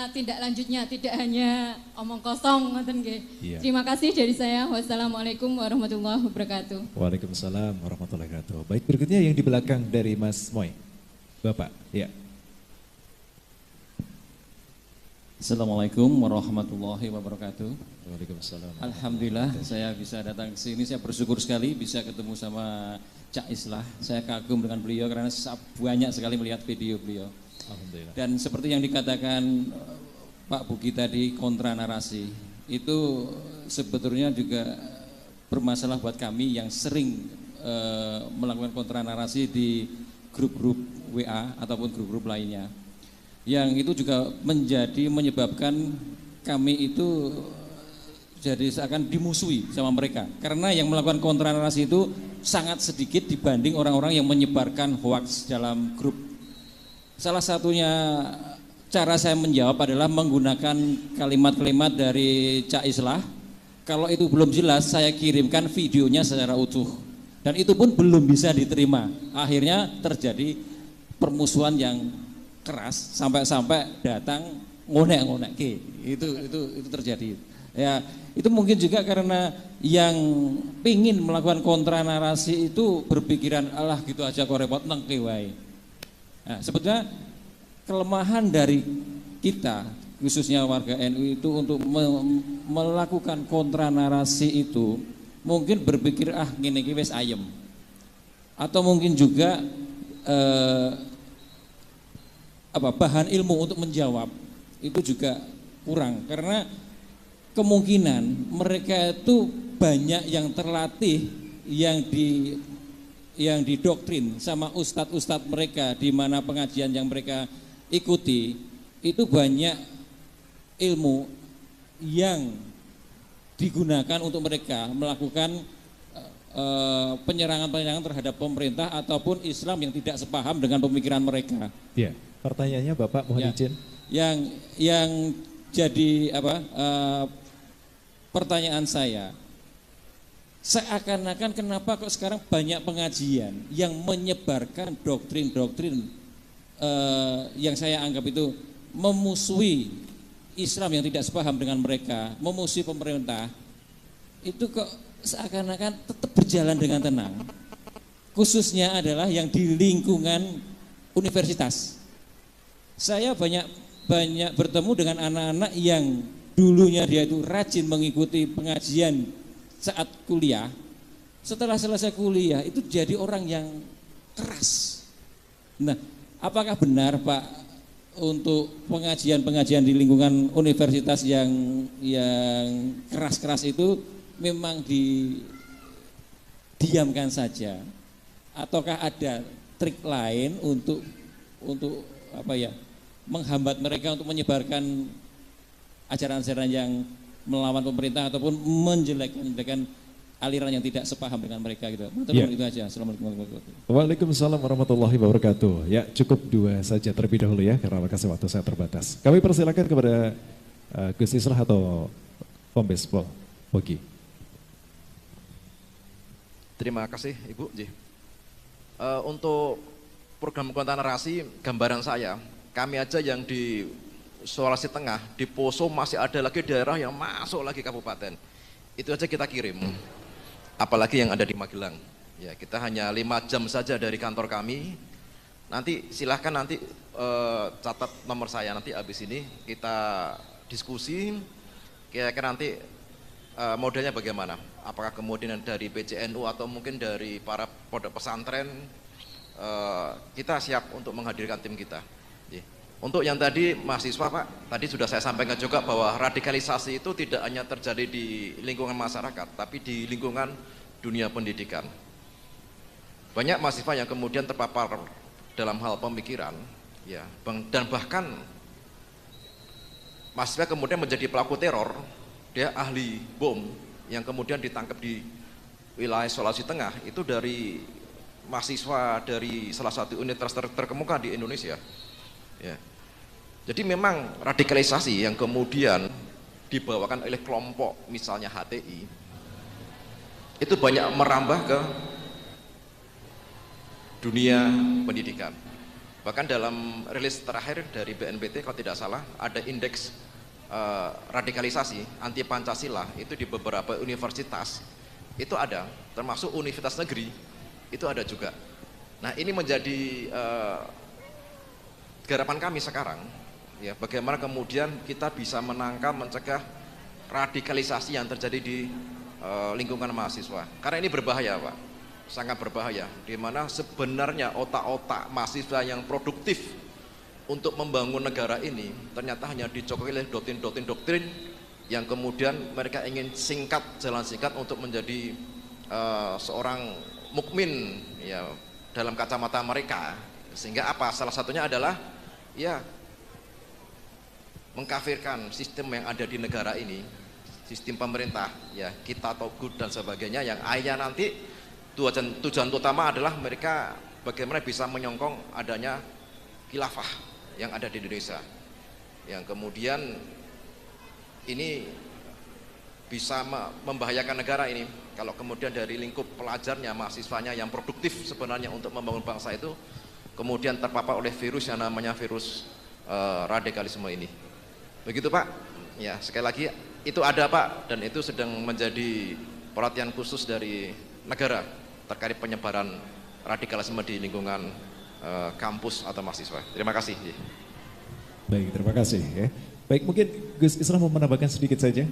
tindak lanjutnya, tidak hanya omong kosong ngoten nggih. Yeah. Terima kasih dari saya. Wassalamualaikum warahmatullahi wabarakatuh. Waalaikumsalam warahmatullahi wabarakatuh. Baik, berikutnya yang di belakang dari Mas Moy. Bapak, ya. Assalamualaikum warahmatullahi wabarakatuh. Waalaikumsalam. Alhamdulillah saya bisa datang ke sini, saya bersyukur sekali bisa ketemu sama Cak Islah. Saya kagum dengan beliau karena banyak sekali melihat video beliau. Alhamdulillah. Dan seperti yang dikatakan Pak Buki tadi, kontra narasi itu sebetulnya juga bermasalah buat kami yang sering melakukan kontra narasi di grup-grup WA ataupun grup-grup lainnya. Yang itu juga menyebabkan kami itu jadi seakan dimusuhi sama mereka, karena yang melakukan kontra narasi itu sangat sedikit dibanding orang-orang yang menyebarkan hoaks dalam grup. Salah satunya cara saya menjawab adalah menggunakan kalimat-kalimat dari Cak Islah. Kalau itu belum jelas, saya kirimkan videonya secara utuh, dan itu pun belum bisa diterima. Akhirnya terjadi permusuhan yang keras sampai datang ngonek-ngonek itu terjadi. Ya, itu mungkin juga karena yang pingin melakukan kontra narasi itu berpikiran alah gitu aja kok repot nengke wae. Nah, sebetulnya kelemahan dari kita khususnya warga NU itu untuk melakukan kontra narasi itu mungkin berpikir ngene iki wis ayem. Atau mungkin juga bahan ilmu untuk menjawab itu juga kurang, karena kemungkinan mereka itu banyak yang terlatih, yang didoktrin sama ustadz-ustadz mereka di mana pengajian yang mereka ikuti itu banyak ilmu yang digunakan untuk mereka melakukan penyerangan-penyerangan terhadap pemerintah ataupun Islam yang tidak sepaham dengan pemikiran mereka. Yeah. Pertanyaannya Bapak mohon Ya. izin. Yang jadi pertanyaan saya, seakan-akan kenapa kok sekarang banyak pengajian yang menyebarkan doktrin-doktrin yang saya anggap itu memusuhi Islam yang tidak sepaham dengan mereka, memusuhi pemerintah, itu kok seakan-akan tetap berjalan dengan tenang. Khususnya adalah yang di lingkungan universitas. Saya banyak bertemu dengan anak-anak yang dulunya dia itu rajin mengikuti pengajian saat kuliah. Setelah selesai kuliah itu jadi orang yang keras. Nah, apakah benar Pak untuk pengajian-pengajian di lingkungan universitas yang keras-keras itu memang didiamkan saja, ataukah ada trik lain untuk menghambat mereka untuk menyebarkan ajaran-ajaran yang melawan pemerintah ataupun menjelek-jelekan aliran yang tidak sepaham dengan mereka gitu. Ya. Itu aja. Assalamualaikum warahmatullahi wabarakatuh. Waalaikumsalam warahmatullahi wabarakatuh. Ya, cukup dua saja terlebih dahulu ya, karena waktu saya terbatas. Kami persilakan kepada Gus Islah atau Kombes Pol Pogi. Terima kasih Ibu. Untuk program konten narasi, gambaran saya, kami aja yang di Sulawesi Tengah, di Poso masih ada lagi daerah yang masuk lagi kabupaten. Itu aja kita kirim. Apalagi yang ada di Magelang. Ya, kita hanya 5 jam saja dari kantor kami. Nanti silahkan nanti catat nomor saya, nanti habis ini kita diskusi kira-kira nanti modelnya bagaimana. Apakah kemudian dari PCNU atau mungkin dari para pondok pesantren, kita siap untuk menghadirkan tim kita. Untuk yang tadi mahasiswa Pak, tadi sudah saya sampaikan juga bahwa radikalisasi itu tidak hanya terjadi di lingkungan masyarakat, tapi di lingkungan dunia pendidikan. Banyak mahasiswa yang kemudian terpapar dalam hal pemikiran, ya, dan bahkan mahasiswa kemudian menjadi pelaku teror, dia ahli bom yang kemudian ditangkap di wilayah Sulawesi Tengah, itu dari mahasiswa dari salah satu universitas terkemuka di Indonesia. Ya. Jadi memang radikalisasi yang kemudian dibawakan oleh kelompok misalnya HTI itu banyak merambah ke dunia pendidikan. Bahkan dalam rilis terakhir dari BNPT kalau tidak salah ada indeks radikalisasi anti Pancasila itu di beberapa universitas itu ada, termasuk universitas negeri itu ada juga. Nah, ini menjadi garapan kami sekarang. Ya, bagaimana kemudian kita bisa menangkal, mencegah radikalisasi yang terjadi di lingkungan mahasiswa. Karena ini berbahaya Pak, sangat berbahaya. Di mana sebenarnya otak-otak mahasiswa yang produktif untuk membangun negara ini ternyata hanya dicokoki oleh doktrin-doktrin yang kemudian mereka ingin singkat, jalan singkat untuk menjadi seorang mukmin ya dalam kacamata mereka. Sehingga apa? Salah satunya adalah ya mengkafirkan sistem yang ada di negara ini, sistem pemerintah, ya kita togut dan sebagainya, yang akhirnya nanti tujuan utama adalah mereka bagaimana bisa menyongkong adanya khilafah yang ada di Indonesia, yang kemudian ini bisa membahayakan negara ini kalau kemudian dari lingkup pelajarnya, mahasiswanya yang produktif sebenarnya untuk membangun bangsa itu kemudian terpapar oleh virus yang namanya virus radikalisme ini. Begitu Pak, ya sekali lagi itu ada Pak, dan itu sedang menjadi perhatian khusus dari negara terkait penyebaran radikalisme di lingkungan kampus atau mahasiswa. Terima kasih. Baik, terima kasih ya. Baik, mungkin Gus Islah mau menambahkan sedikit saja.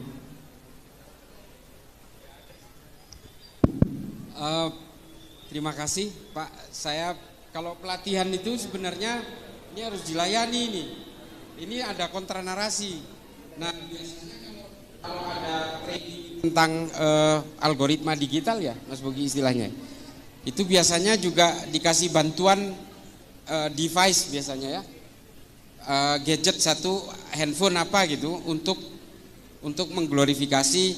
Terima kasih Pak. Saya kalau pelatihan itu sebenarnya ini harus dilayani nih. Ini ada kontra narasi. Nah, biasanya kalau ada training tentang algoritma digital ya, Mas Bogi istilahnya, itu biasanya juga dikasih bantuan device biasanya ya, gadget satu, handphone apa gitu untuk mengglorifikasi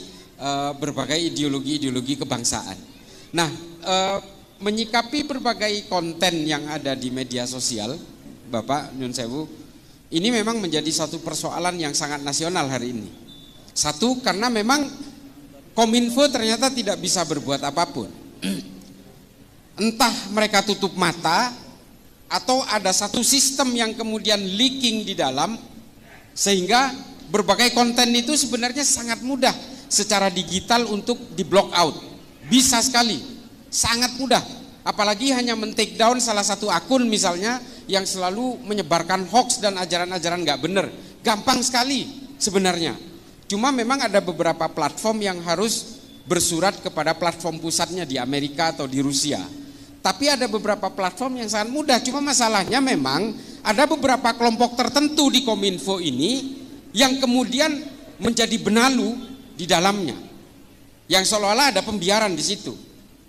berbagai ideologi-ideologi kebangsaan. Nah, menyikapi berbagai konten yang ada di media sosial Bapak Nyun Sewu, ini memang menjadi satu persoalan yang sangat nasional hari ini. Satu, karena memang Kominfo ternyata tidak bisa berbuat apapun. Entah mereka tutup mata atau ada satu sistem yang kemudian leaking di dalam, sehingga berbagai konten itu sebenarnya sangat mudah secara digital untuk di block out. Bisa sekali, sangat mudah. Apalagi hanya men-take down salah satu akun misalnya yang selalu menyebarkan hoax dan ajaran-ajaran nggak benar. Gampang sekali sebenarnya. Cuma memang ada beberapa platform yang harus bersurat kepada platform pusatnya di Amerika atau di Rusia. Tapi ada beberapa platform yang sangat mudah. Cuma masalahnya memang ada beberapa kelompok tertentu di Kominfo ini yang kemudian menjadi benalu di dalamnya. Yang seolah-olah ada pembiaran di situ.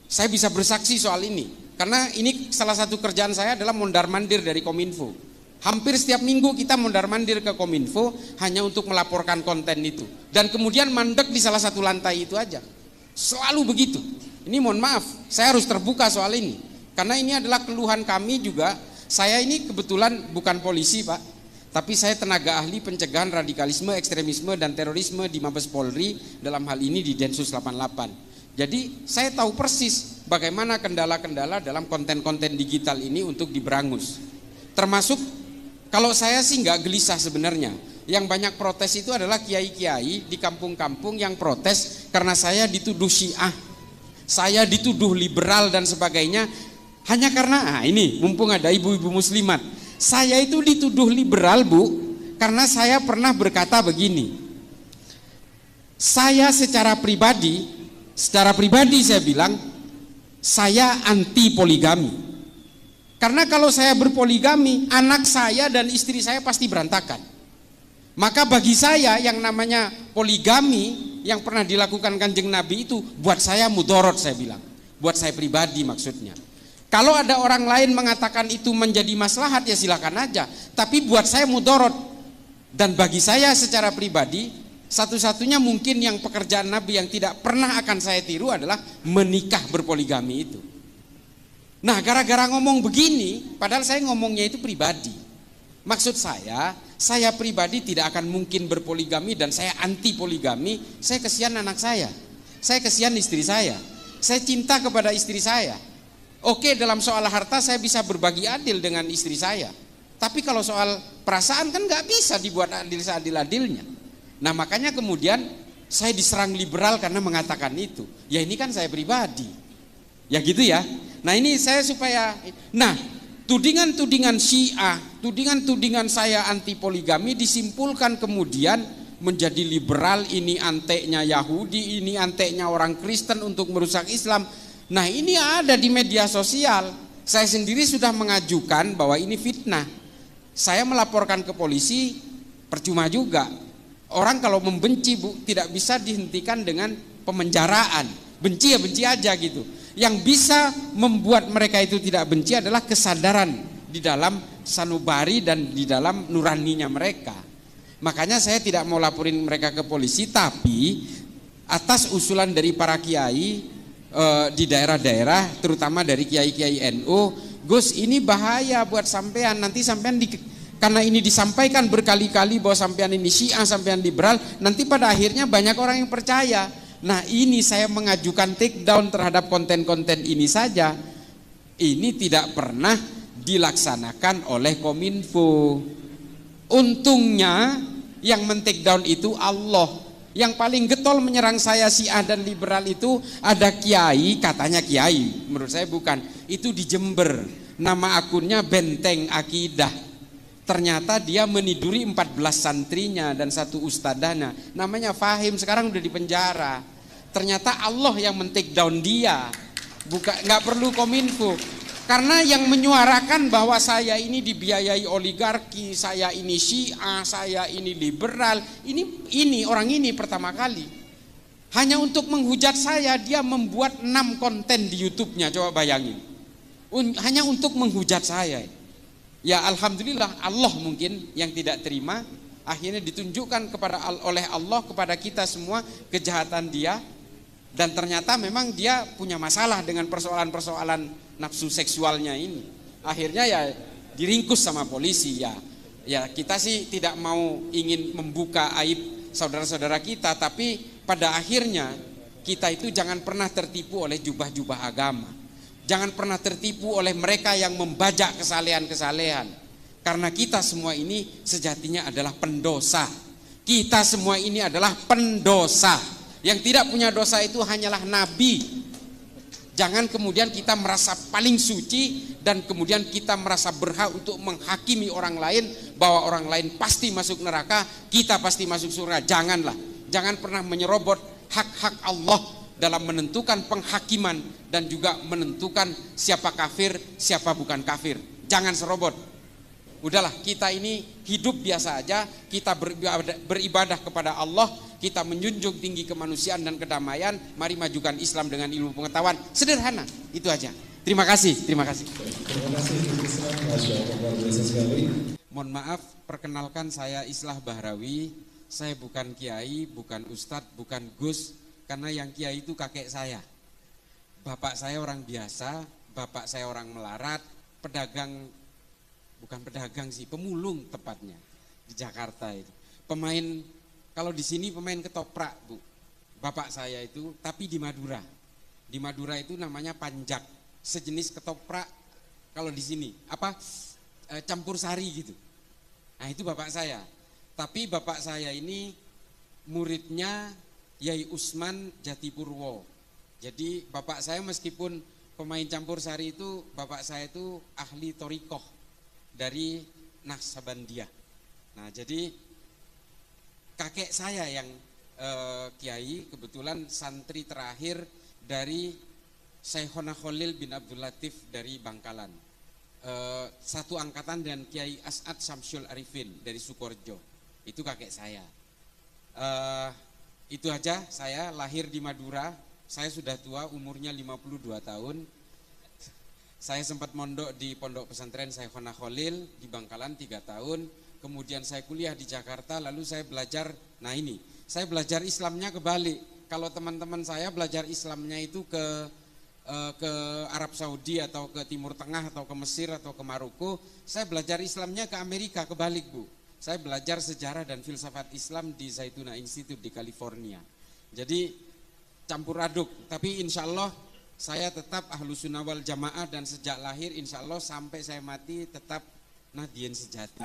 Saya bisa bersaksi soal ini. Karena ini salah satu kerjaan saya adalah mondar-mandir dari Kominfo. Hampir setiap minggu kita mondar-mandir ke Kominfo hanya untuk melaporkan konten itu. Dan kemudian mandek di salah satu lantai itu aja. Selalu begitu. Ini mohon maaf, saya harus terbuka soal ini. Karena ini adalah keluhan kami juga. Saya ini kebetulan bukan polisi Pak. Tapi saya tenaga ahli pencegahan radikalisme, ekstremisme, dan terorisme di Mabes Polri. Dalam hal ini di Densus 88. Jadi saya tahu persis bagaimana kendala-kendala dalam konten-konten digital ini untuk diberangus. Termasuk kalau saya sih nggak gelisah sebenarnya. Yang banyak protes itu adalah kiai-kiai di kampung-kampung yang protes karena saya dituduh Syiah, saya dituduh liberal dan sebagainya. Hanya karena ini mumpung ada ibu-ibu muslimat, saya itu dituduh liberal Bu, karena saya pernah berkata begini. Saya secara pribadi saya bilang saya anti poligami. Karena kalau saya berpoligami, anak saya dan istri saya pasti berantakan. Maka bagi saya yang namanya poligami yang pernah dilakukan Kanjeng Nabi itu buat saya mudorot, saya bilang. Buat saya pribadi maksudnya. Kalau ada orang lain mengatakan itu menjadi maslahat ya silakan aja. Tapi buat saya mudorot. Dan bagi saya secara pribadi, satu-satunya mungkin yang pekerjaan Nabi yang tidak pernah akan saya tiru adalah menikah berpoligami itu. Nah, gara-gara ngomong begini, padahal saya ngomongnya itu pribadi. Maksud saya pribadi tidak akan mungkin berpoligami dan saya anti poligami. Saya kesian anak saya kesian istri saya cinta kepada istri saya. Oke, dalam soal harta saya bisa berbagi adil dengan istri saya. Tapi kalau soal perasaan kan nggak bisa dibuat adil seadil-adilnya. Nah, makanya kemudian saya diserang liberal karena mengatakan itu. Ya ini kan saya pribadi. Ya gitu ya. Nah ini saya supaya, tudingan-tudingan Syiah, tudingan-tudingan saya anti poligami disimpulkan kemudian menjadi liberal, ini anteknya Yahudi, ini anteknya orang Kristen untuk merusak Islam. Nah ini ada di media sosial. Saya sendiri sudah mengajukan bahwa ini fitnah. Saya melaporkan ke polisi, percuma juga. Orang kalau membenci Bu, tidak bisa dihentikan dengan pemenjaraan. Benci ya benci aja gitu. Yang bisa membuat mereka itu tidak benci adalah kesadaran di dalam sanubari dan di dalam nuraninya mereka. Makanya saya tidak mau laporin mereka ke polisi, tapi atas usulan dari para kiai di daerah-daerah, terutama dari kiai-kiai NU, Gus ini bahaya buat sampean, nanti sampean karena ini disampaikan berkali-kali bahwa sampean ini Syiah, sampean liberal, nanti pada akhirnya banyak orang yang percaya. Nah ini saya mengajukan take down terhadap konten-konten ini saja. Ini tidak pernah dilaksanakan oleh Kominfo. Untungnya yang men-take down itu Allah. Yang paling getol menyerang saya Syiah dan liberal itu ada kiai, katanya kiai, menurut saya bukan. Itu di Jember, nama akunnya Benteng Akidah. Ternyata dia meniduri 14 santrinya dan satu ustadahnya, namanya Fahim, sekarang udah di penjara. Ternyata Allah yang men-take down dia, nggak perlu Kominfo. Karena yang menyuarakan bahwa saya ini dibiayai oligarki, saya ini Syiah, saya ini liberal, ini orang ini pertama kali. Hanya untuk menghujat saya, dia membuat 6 konten di YouTube-nya, coba bayangin. Hanya untuk menghujat saya. Ya alhamdulillah, Allah mungkin yang tidak terima, akhirnya ditunjukkan oleh Allah kepada kita semua kejahatan dia. Dan ternyata memang dia punya masalah dengan persoalan-persoalan nafsu seksualnya ini. Akhirnya ya diringkus sama polisi ya kita sih tidak mau ingin membuka aib saudara-saudara kita, tapi pada akhirnya kita itu jangan pernah tertipu oleh jubah-jubah agama, jangan pernah tertipu oleh mereka yang membajak kesalehan-kesalehan, karena kita semua ini sejatinya adalah pendosa. Kita semua ini adalah pendosa. Yang tidak punya dosa itu hanyalah Nabi. Jangan kemudian kita merasa paling suci dan kemudian kita merasa berhak untuk menghakimi orang lain bahwa orang lain pasti masuk neraka, kita pasti masuk surga. Janganlah. Jangan pernah menyerobot hak-hak Allah dalam menentukan penghakiman dan juga menentukan siapa kafir, siapa bukan kafir. Jangan serobot. Udahlah, kita ini hidup biasa aja, kita beribadah kepada Allah, kita menjunjung tinggi kemanusiaan dan kedamaian, mari majukan Islam dengan ilmu pengetahuan. Sederhana, itu aja. Terima kasih, terima kasih. Mohon maaf, perkenalkan saya Islah Bahrawi. Saya bukan kiai, bukan ustadz, bukan gus, karena yang kiai itu kakek saya. Bapak saya orang biasa, bapak saya orang melarat, pedagang, bukan pedagang sih, pemulung tepatnya di Jakarta itu. Pemain, kalau di sini pemain ketoprak, Bu. Bapak saya itu, tapi di Madura. Di Madura itu namanya panjak, sejenis ketoprak kalau di sini, campur sari gitu. Nah, itu bapak saya. Tapi bapak saya ini muridnya Yai Usman Jatipurwo. Jadi bapak saya meskipun pemain campur sari itu, bapak saya itu ahli torikoh dari Naqsabandiyah. Nah, jadi kakek saya yang kiai kebetulan santri terakhir dari Syekhona Khalil bin Abdul Latif dari Bangkalan. Satu angkatan dengan Kiai As'ad Syamsul Arifin dari Sukorejo. Itu kakek saya. Itu aja, saya lahir di Madura. Saya sudah tua, umurnya 52 tahun. Saya sempat mondok di pondok pesantren Syekhona Khalil di Bangkalan 3 tahun. Kemudian saya kuliah di Jakarta, lalu saya belajar, nah ini, saya belajar Islamnya kebalik. Kalau teman-teman saya belajar Islamnya itu ke Arab Saudi atau ke Timur Tengah atau ke Mesir atau ke Maroko, saya belajar Islamnya ke Amerika, kebalik, Bu. Saya belajar sejarah dan filsafat Islam di Zaytuna Institute di California. Jadi campur aduk, tapi insya Allah saya tetap Ahlus Sunnah wal Jamaah dan sejak lahir insya Allah sampai saya mati tetap Nahdiyin sejati.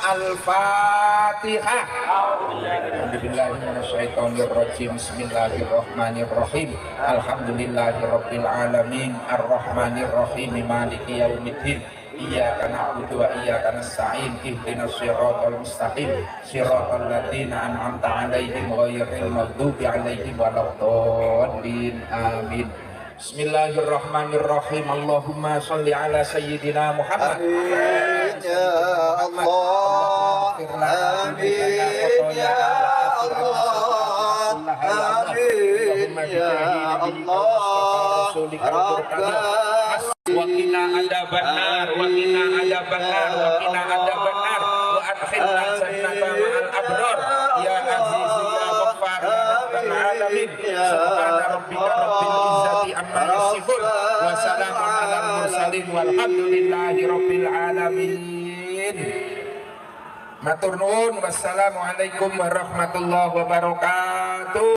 Al-Fatihah. A'udzubillahiminasyaitonirrajim. Bismillahirrahmanirrahim. Alhamdulillahirabbil alamin. Arrahmanirrahim. Maliki yaumiddin. Iyyaka na'budu wa iyyaka nasta'in. Ihdinas siratal mustaqim. Siratal ladzina an'amta 'alaihim ghairil maghdubi 'alaihim waladdallin. Amin. Bismillahirrahmanirrahim. Allahumma sholli ala sayyidina Muhammad. Amin ya Allah. Amin ya Allah. Amin ya Allah. Rabbana wa qina adzabannar wa qina adzabannar wa qina adzabannar wa adkhilna jannata ma'al abrar ya aziz ya ghaffar ya rabbal alamin. Subhana rabbika rabbil izzati amma yasifun wa salamun alal mursalin walhamdulillahi rabbil alamin. Matur nuwun. Wassalamualaikum warahmatullahi wabarakatuh.